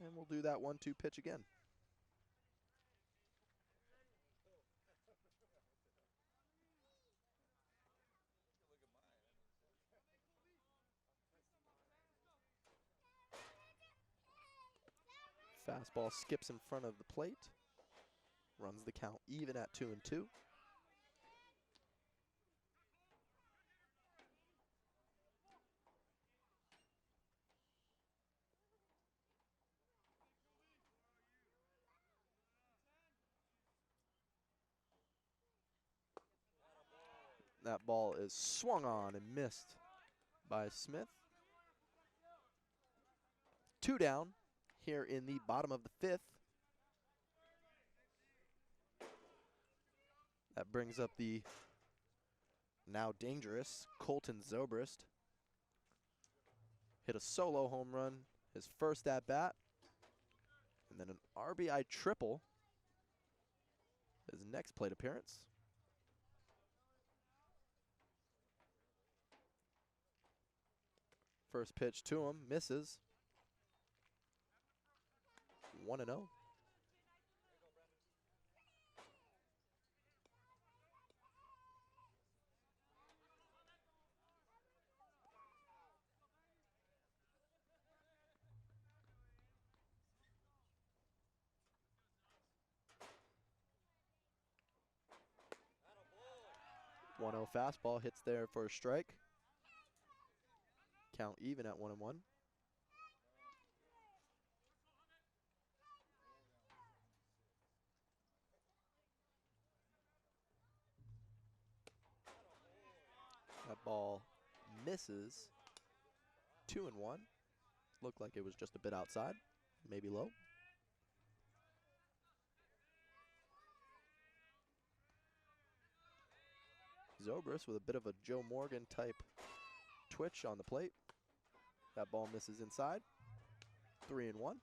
And we'll do that 1-2 pitch again. Fastball skips in front of the plate. Runs the count even at 2-2. That ball is swung on and missed by Smith. 2 down here in the bottom of the 5th. That brings up the now dangerous Colton Zobrist. Hit a solo home run, his first at bat, and then an RBI triple, his next plate appearance. First pitch to him, misses. 1-0. One-0 fastball hits there for a strike. Count even at 1-1. That ball misses. 2-1. Looked like it was just a bit outside, maybe low. Zobrist with a bit of a Joe Morgan type twitch on the plate. That ball misses inside. 3-1.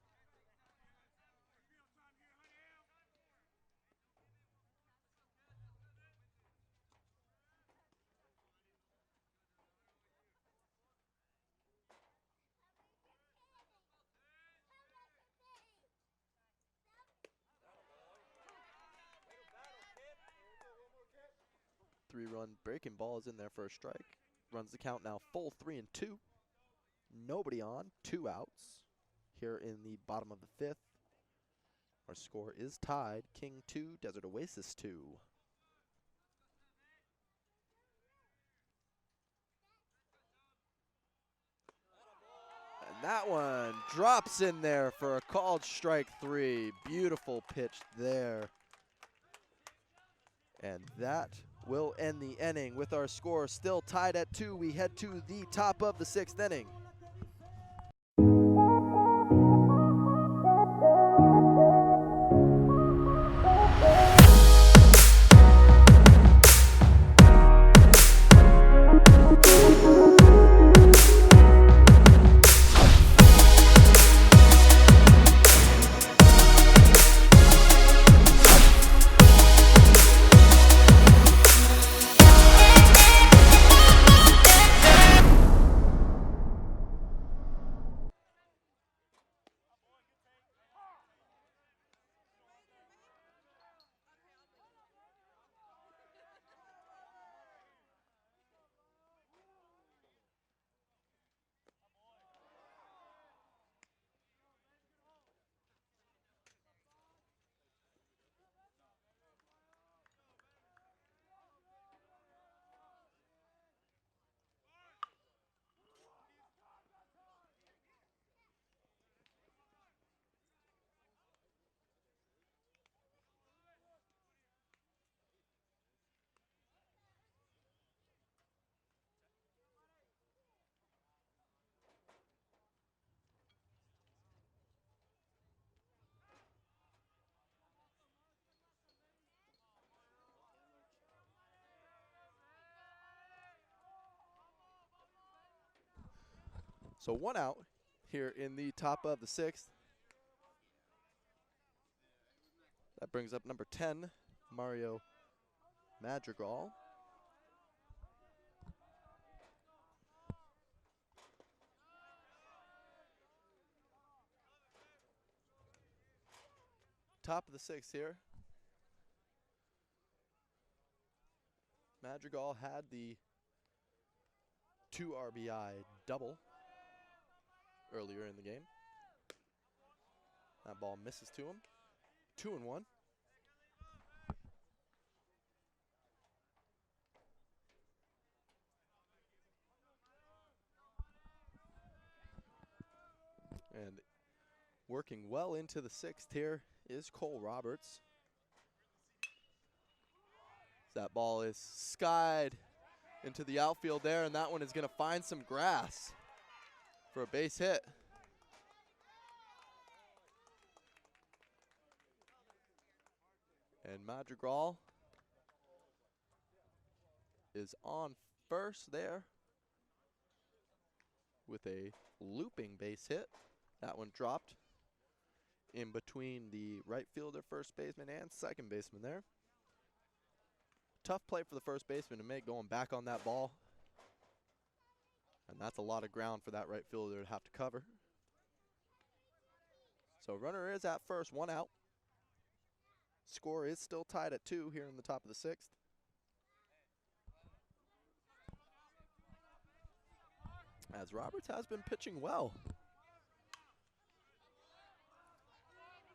3-run breaking ball is in there for a strike. Runs the count now full 3-2. Nobody on, 2 outs here in the bottom of the 5th. Our score is tied. King 2, Desert Oasis 2. And that one drops in there for a called strike 3. Beautiful pitch there. And that will end the inning with our score still tied at 2. We head to the top of the 6th inning. So 1 out here in the top of the 6th. That brings up number 10, Mario Madrigal. Top of the 6th here. Madrigal had the 2 RBI double earlier in the game. That ball misses to him. 2-1. And working well into the 6th here is Cole Roberts. That ball is skied into the outfield there, and that one is going to find some grass for a base hit. And Madrigal is on first there with a looping base hit. That one dropped in between the right fielder, first baseman, and second baseman there. Tough play for the first baseman to make going back on that ball. And that's a lot of ground for that right fielder to have to cover. So runner is at first, 1 out. Score is still tied at 2 here in the top of the 6th. As Roberts has been pitching well.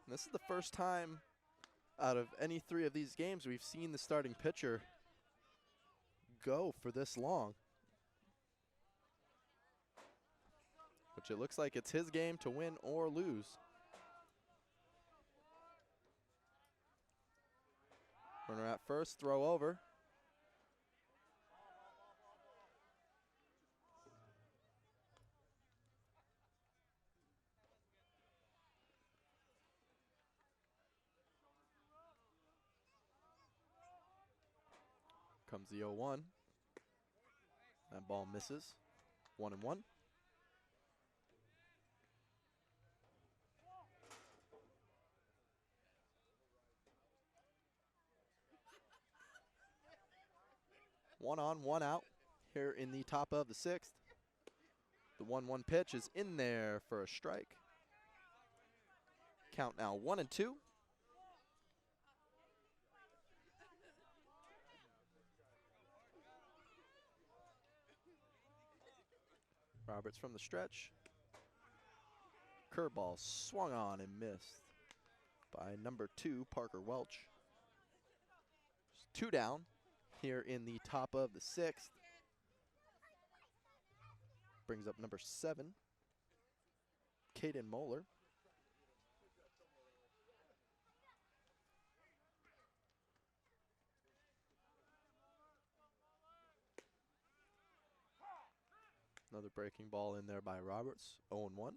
And this is the first time out of any 3 of these games we've seen the starting pitcher go for this long. Which it looks like it's his game to win or lose. Runner at first, throw over. Comes the 0-1. That ball misses. 1-1. One on, 1 out here in the top of the 6th. The 1-1 pitch is in there for a strike. Count now 1-2. Roberts from the stretch. Curveball swung on and missed by number 2, Parker Welch. 2 down here in the top of the 6th. Brings up number 7, Caden Moeller. Another breaking ball in there by Roberts, 0-1.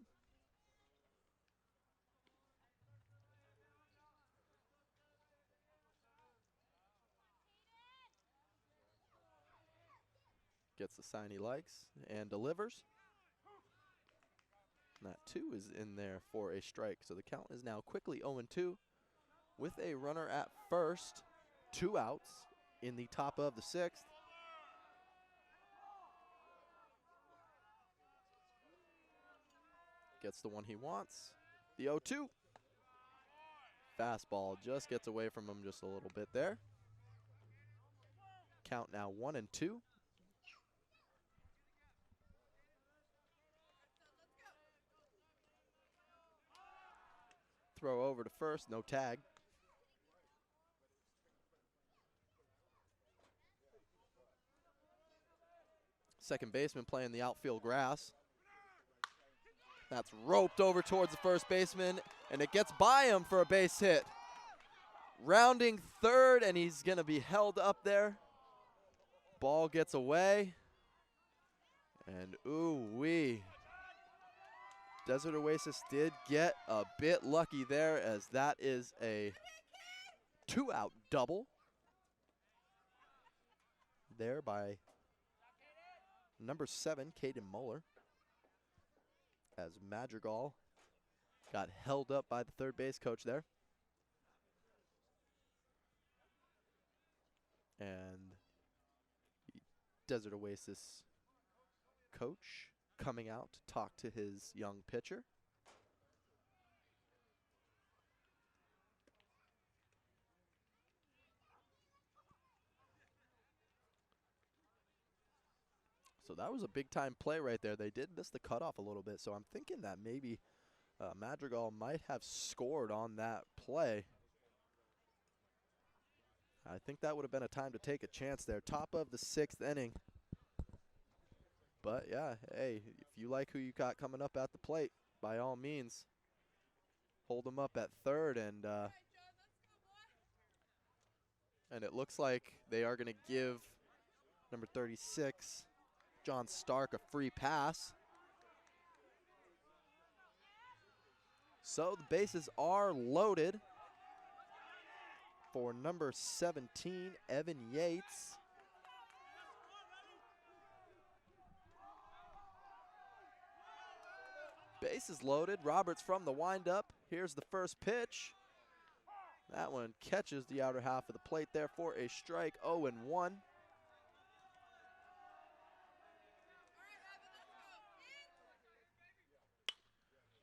Gets the sign he likes and delivers. And that 2 is in there for a strike. So the count is now quickly 0-2 with a runner at first. 2 outs in the top of the 6th. Gets the one he wants. The 0-2. Fastball just gets away from him just a little bit there. Count now 1-2. Throw over to first, no tag. Second baseman playing the outfield grass. That's roped over towards the first baseman, and it gets by him for a base hit. Rounding third, and he's going to be held up there. Ball gets away. And ooh-wee. Desert Oasis did get a bit lucky there, as that is a 2-out double there by number 7, Caden Moeller, as Madrigal got held up by the third base coach there. And the Desert Oasis coach coming out to talk to his young pitcher. So that was a big-time play right there. They did miss the cutoff a little bit, so I'm thinking that maybe Madrigal might have scored on that play. I think that would have been a time to take a chance there. Top of the 6th inning. But, yeah, hey, if you like who you got coming up at the plate, by all means, hold them up at third. And it looks like they are going to give number 36, John Stark, a free pass. So the bases are loaded for number 17, Evan Yates. Bases loaded. Roberts from the windup. Here's the first pitch. That one catches the outer half of the plate there for a strike, 0-1.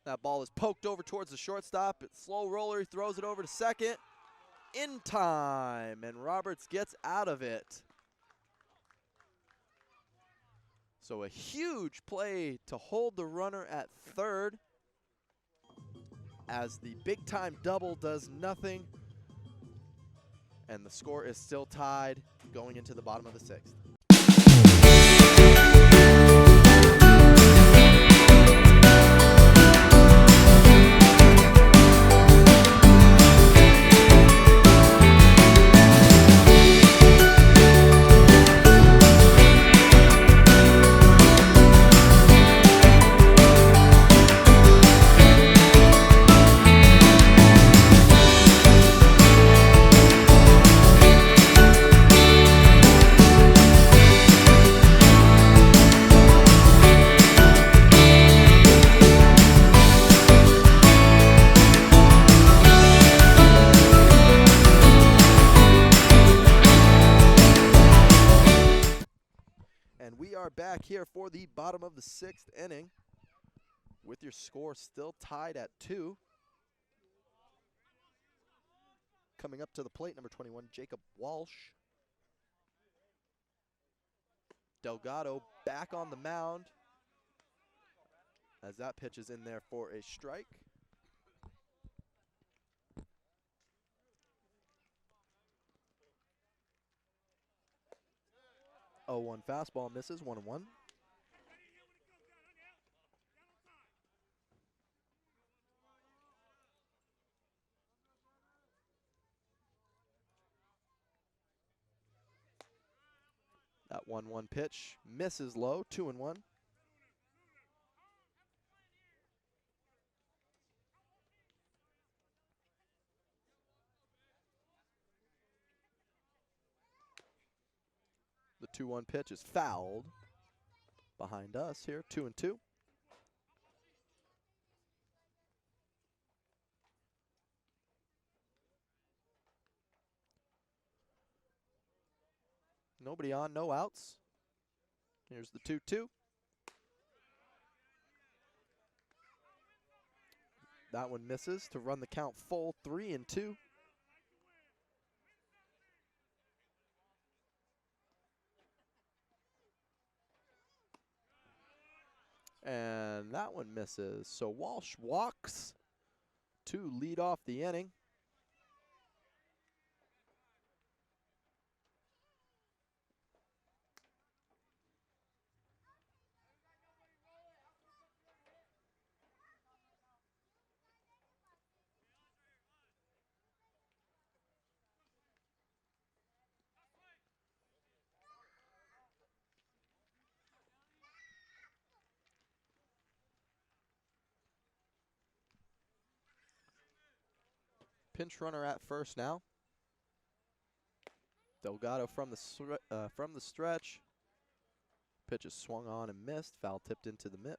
That ball is poked over towards the shortstop. It's slow roller. He throws it over to second. In time, and Roberts gets out of it. So a huge play to hold the runner at third, as the big-time double does nothing, and the score is still tied going into the bottom of the 6th. Back here for the bottom of the 6th inning, with your score still tied at 2. Coming up to the plate, number 21, Jacob Walsh. Delgado back on the mound. as that pitch is in there for a strike. 0-1 fastball misses, 1-1. That 1-1 pitch misses low, 2-1. The 2-1 pitch is fouled behind us here, 2-2. Nobody on, no outs. Here's the 2-2. That one misses to run the count full, 3-2. And that one misses. So Walsh walks to lead off the inning. Pinch runner at first now. Delgado from the stretch. Pitch is swung on and missed. Foul tipped into the mitt.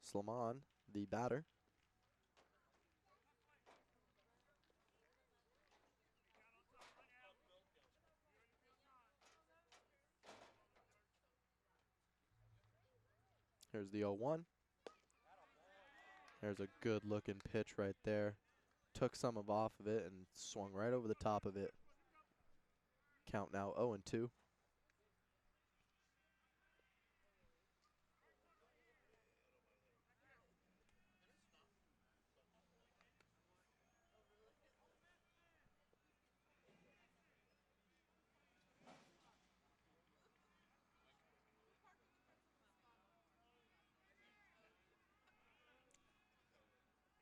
Slamon, the batter. Here's the 0-1. There's a good looking pitch right there. Took some off of it and swung right over the top of it. Count now 0-2.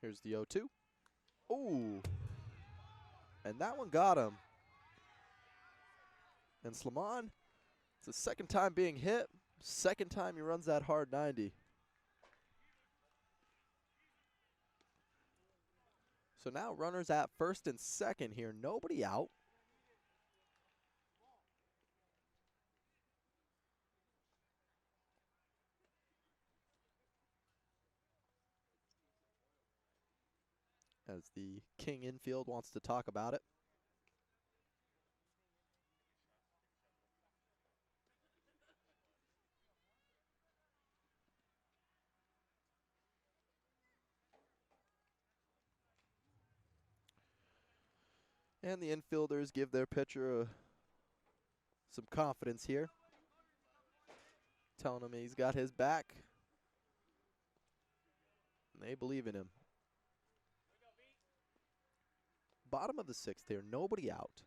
Here's the 0-2. Ooh. And that one got him. And Slamon, it's the second time being hit. Second time he runs that hard 90. So now runners at first and second here. Nobody out. As the King infield wants to talk about it. And the infielders give their pitcher some confidence here. Telling him he's got his back. And they believe in him. Bottom of the sixth here, nobody out.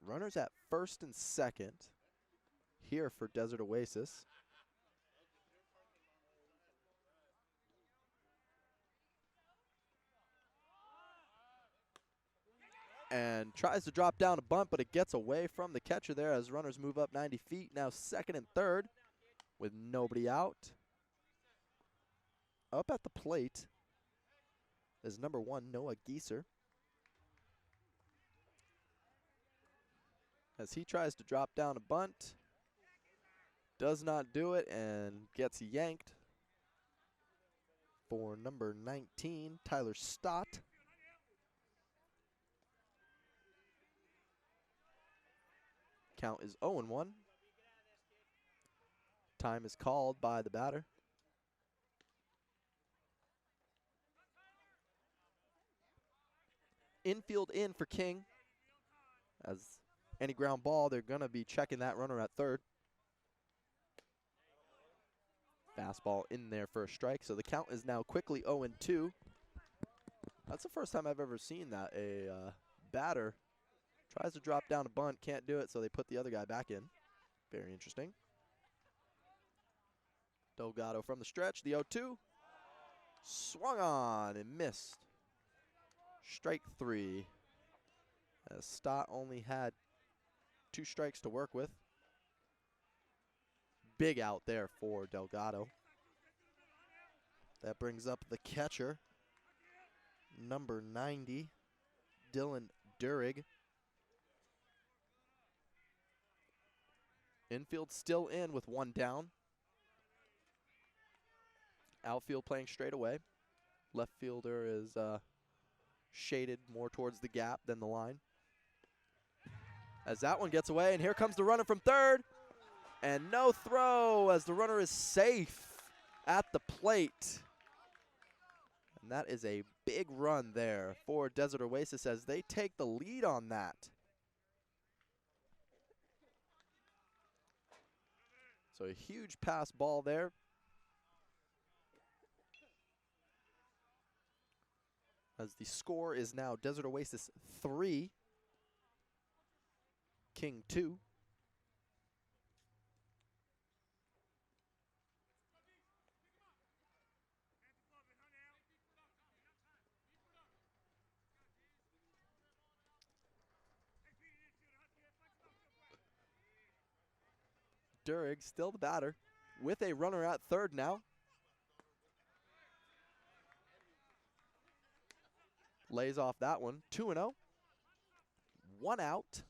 Runners at first and second here for Desert Oasis. And tries to drop down a bunt, but it gets away from the catcher there as runners move up 90 feet. Now second and third with nobody out. Up at the plate is number 1, Noah Gieser. As he tries to drop down a bunt. Does not do it and gets yanked for number 19, Tyler Stott. Count is 0-1. Time is called by the batter. Infield in for King. As any ground ball, they're going to be checking that runner at third. Fastball in there for a strike, so the count is now quickly 0-2. That's the first time I've ever seen that. A batter tries to drop down a bunt, can't do it, so they put the other guy back in. Very interesting. Delgado from the stretch, the 0-2. Swung on and missed. Strike 3. As Stott only had 2 strikes to work with. Big out there for Delgado. That brings up the catcher, number 90, Dylan Durig. Infield still in with 1 down. Outfield playing straight away. Left fielder is shaded more towards the gap than the line. As that one gets away, and here comes the runner from third. And no throw as the runner is safe at the plate. And that is a big run there for Desert Oasis as they take the lead on that. So a huge pass ball there. As the score is now Desert Oasis 3, King 2. Durig still the batter with a runner at third now. Lays off that one. 2-0. 1 out.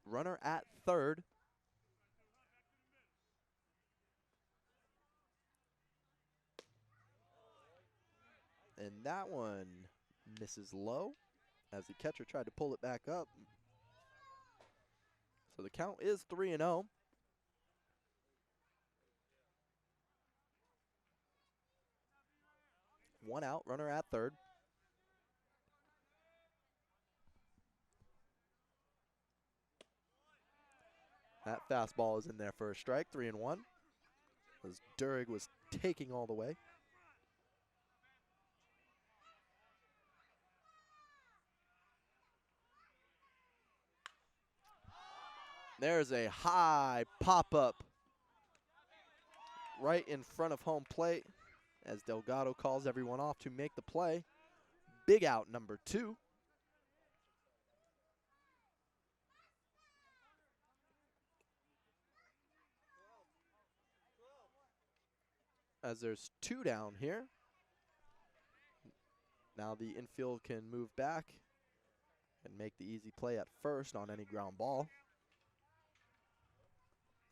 Runner at third. And that one misses low as the catcher tried to pull it back up. So the count is 3-0. One out, runner at third. That fastball is in there for a strike, 3-1. As Durig was taking all the way. There's a high pop-up right in front of home plate as Delgado calls everyone off to make the play. Big out number 2. As there's 2 down here. Now the infield can move back and make the easy play at first on any ground ball.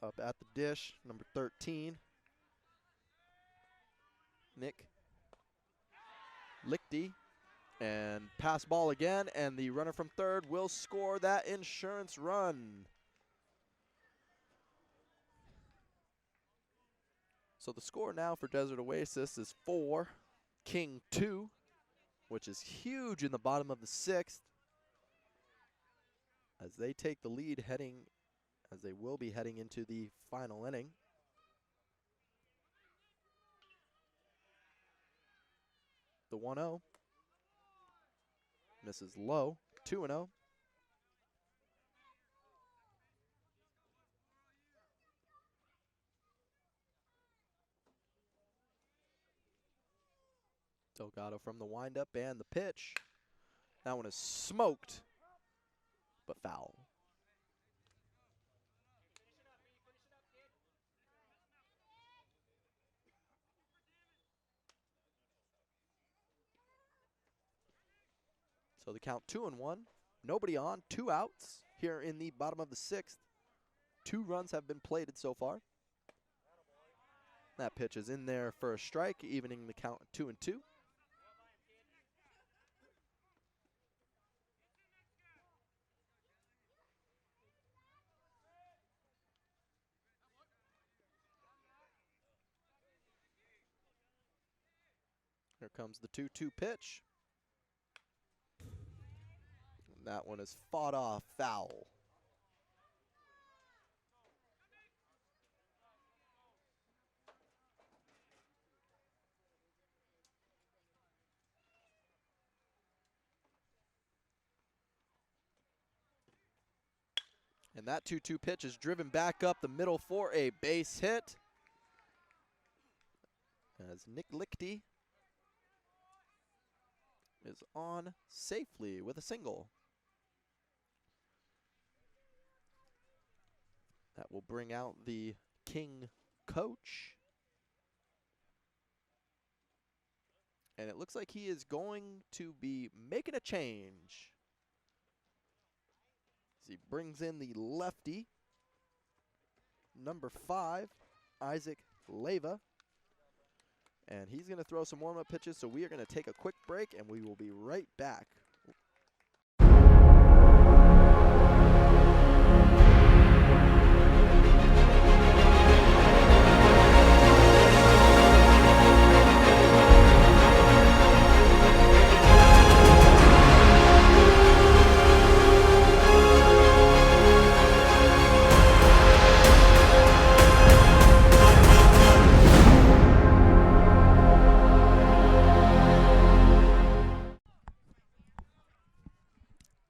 Up at the dish, number 13. Nick Lichty. And pass ball again, and the runner from third will score that insurance run. So the score now for Desert Oasis is 4, King 2, which is huge in the bottom of the 6th. As they take the lead as they will be heading into the final inning. The 1-0. Misses low, 2-0. Delgado from the windup and the pitch. That one is smoked, but foul. So the count 2-1. Nobody on, 2 outs here in the bottom of the 6th. 2 runs have been plated so far. That pitch is in there for a strike, evening the count at 2-2. Here comes the 2-2 pitch. And that one is fought off, foul. And that 2-2 pitch is driven back up the middle for a base hit. As Nick Lichty is on safely with a single. That will bring out the King coach. And it looks like he is going to be making a change. As he brings in the lefty, number 5, Isaac Leyva. And he's going to throw some warm-up pitches, so we are going to take a quick break, and we will be right back.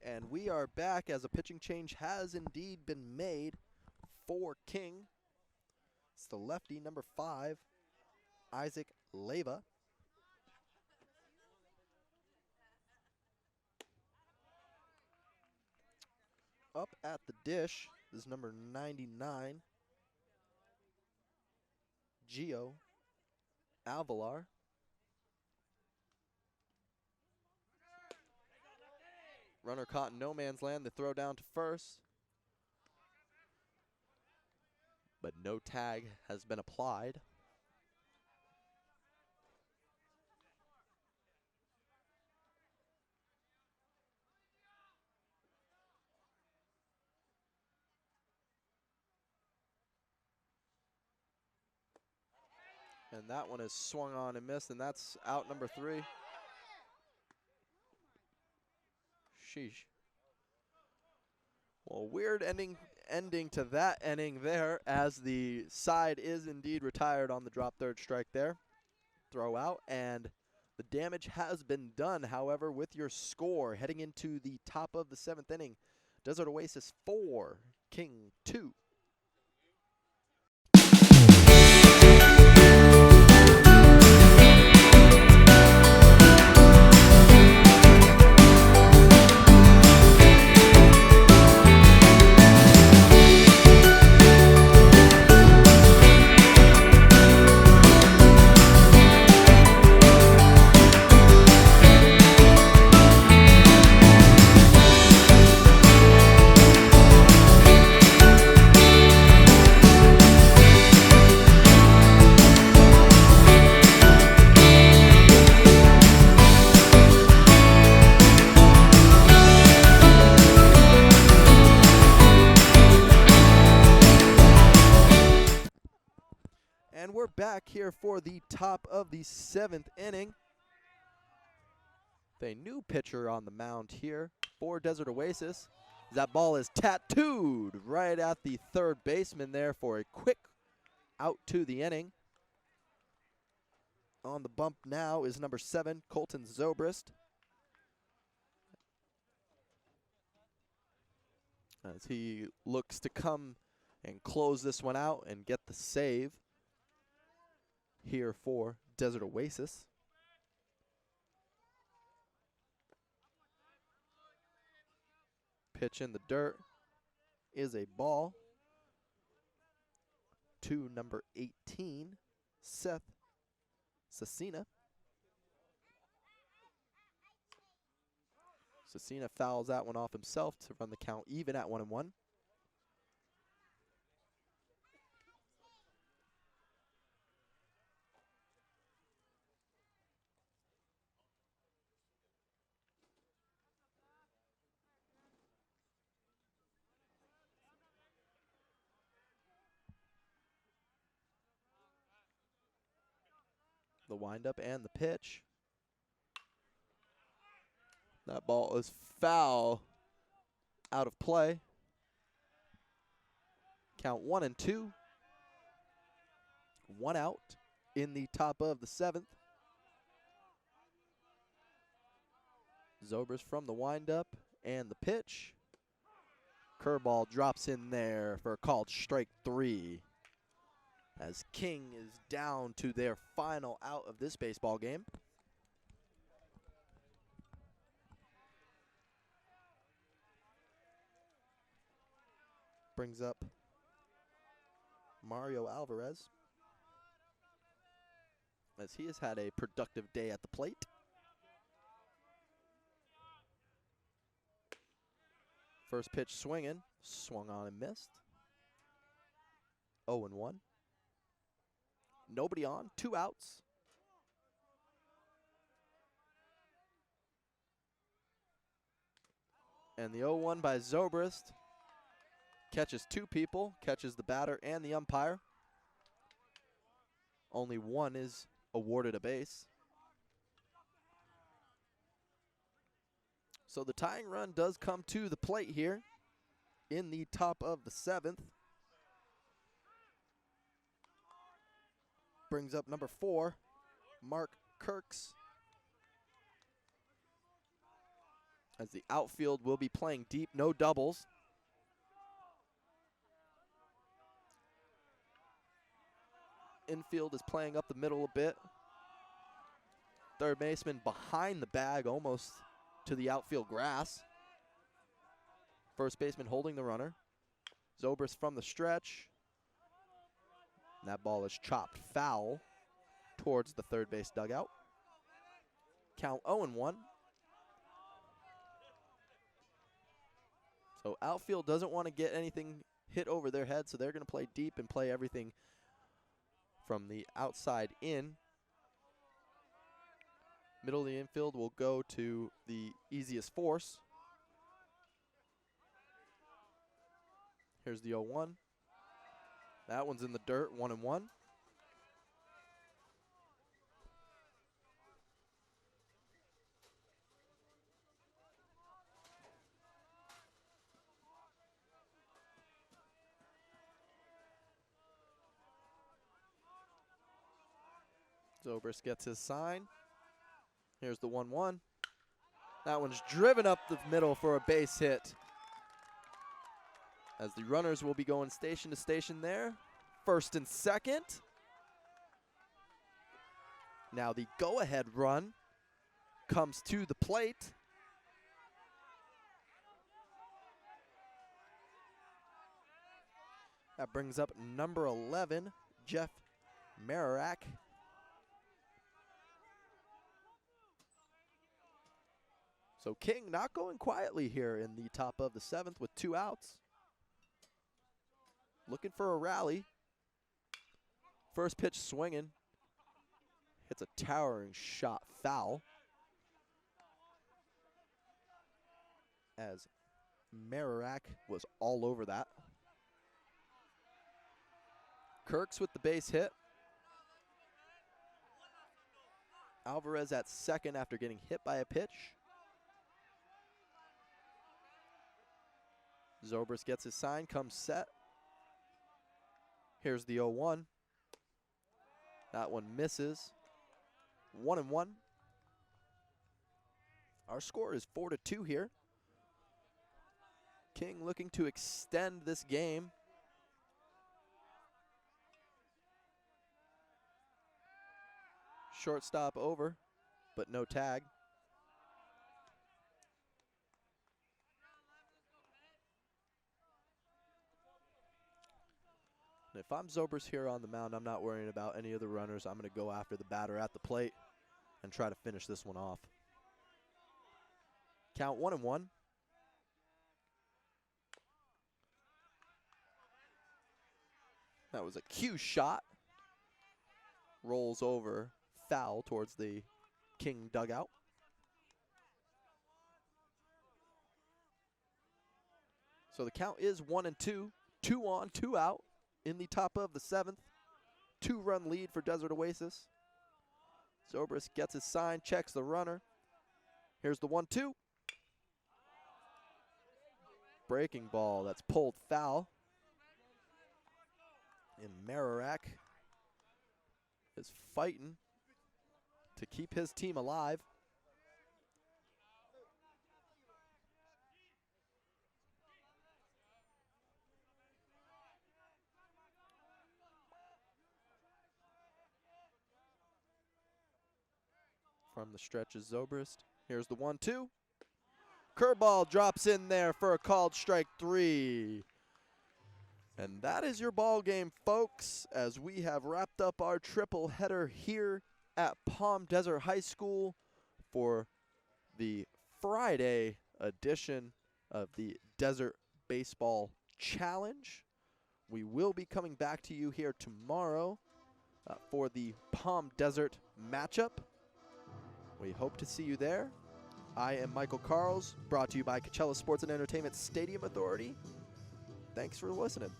And we are back as a pitching change has indeed been made for King. It's the lefty, number 5, Isaac Leyva. Up at the dish is number 99, Gio Alvalar. Runner caught in no man's land. The throw down to first. But no tag has been applied. And that one is swung on and missed, and that's out number 3. Sheesh. Well, weird ending to that inning there, as the side is indeed retired on the drop third strike there. Throw out, and the damage has been done. However, with your score heading into the top of the 7th inning, Desert Oasis 4, King 2. And we're back here for the top of the 7th inning. The new pitcher on the mound here for Desert Oasis. That ball is tattooed right at the third baseman there for a quick out to the inning. On the bump now is number 7, Colton Zobrist. As he looks to come and close this one out and get the save here for Desert Oasis. Pitch in the dirt is a ball to number 18, Seth Cecina. Cecina fouls that one off himself to run the count even at 1-1. The windup and the pitch. That ball is foul, out of play. Count 1-2. 1 out in the top of the 7th. Zobrist from the windup and the pitch. Curveball drops in there for a called strike 3. As King is down to their final out of this baseball game. Brings up Mario Alvarez, as he has had a productive day at the plate. First pitch swinging, swung on and missed. 0-1. Nobody on, 2 outs. And the 0-1 by Zobrist catches 2 people, catches the batter and the umpire. Only 1 is awarded a base. So the tying run does come to the plate here in the top of the 7th. Brings up number 4, Mark Kirks. As the outfield will be playing deep, no doubles. Infield is playing up the middle a bit. Third baseman behind the bag, almost to the outfield grass. First baseman holding the runner. Zobrist from the stretch. And that ball is chopped foul towards the third base dugout. Count 0-1. So outfield doesn't want to get anything hit over their head, so they're going to play deep and play everything from the outside in. Middle of the infield will go to the easiest force. Here's the 0-1. That one's in the dirt, 1-1. Zobrist gets his sign. Here's the 1-1. That one's driven up the middle for a base hit. As the runners will be going station to station there. First and second. Now the go-ahead run comes to the plate. That brings up number 11, Jeff Mararak. So King not going quietly here in the top of the 7th with 2 outs. Looking for a rally. First pitch swinging. Hits a towering shot foul. As Mararak was all over that. Kirks with the base hit. Alvarez at second after getting hit by a pitch. Zobrist gets his sign, comes set. Here's the 0-1. That one misses. 1-1. Our score is 4-2 here. King looking to extend this game. Shortstop over, but no tag. And if I'm Zobrist here on the mound, I'm not worrying about any of the runners. I'm going to go after the batter at the plate and try to finish this one off. Count 1-1. That was a cue shot. Rolls over, foul towards the King dugout. So the count is 1-2. 2 on, 2 out. In the top of the 7th, 2-run lead for Desert Oasis. Zobrist gets his sign, checks the runner. Here's the 1-2. Breaking ball that's pulled foul. And Mararak is fighting to keep his team alive. from the stretch is Zobrist. Here's the 1-2. Curveball drops in there for a called strike 3. And that is your ball game, folks, as we have wrapped up our triple header here at Palm Desert High School for the Friday edition of the Desert Baseball Challenge. We will be coming back to you here tomorrow for the Palm Desert matchup. We hope to see you there. I am Michael Carls, brought to you by Coachella Sports and Entertainment Stadium Authority. Thanks for listening.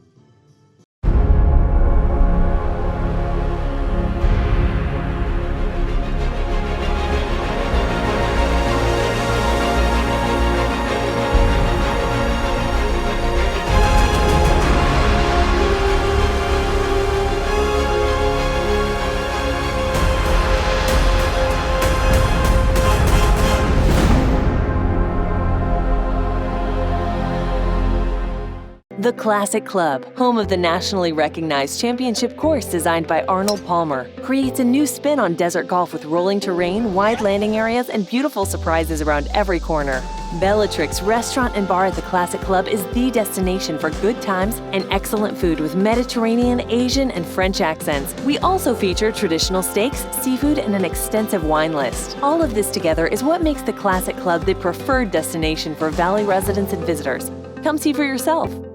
The Classic Club, home of the nationally recognized championship course designed by Arnold Palmer, creates a new spin on desert golf with rolling terrain, wide landing areas, and beautiful surprises around every corner. Bellatrix Restaurant and Bar at the Classic Club is the destination for good times and excellent food with Mediterranean, Asian, and French accents. We also feature traditional steaks, seafood, and an extensive wine list. All of this together is what makes the Classic Club the preferred destination for Valley residents and visitors. Come see for yourself.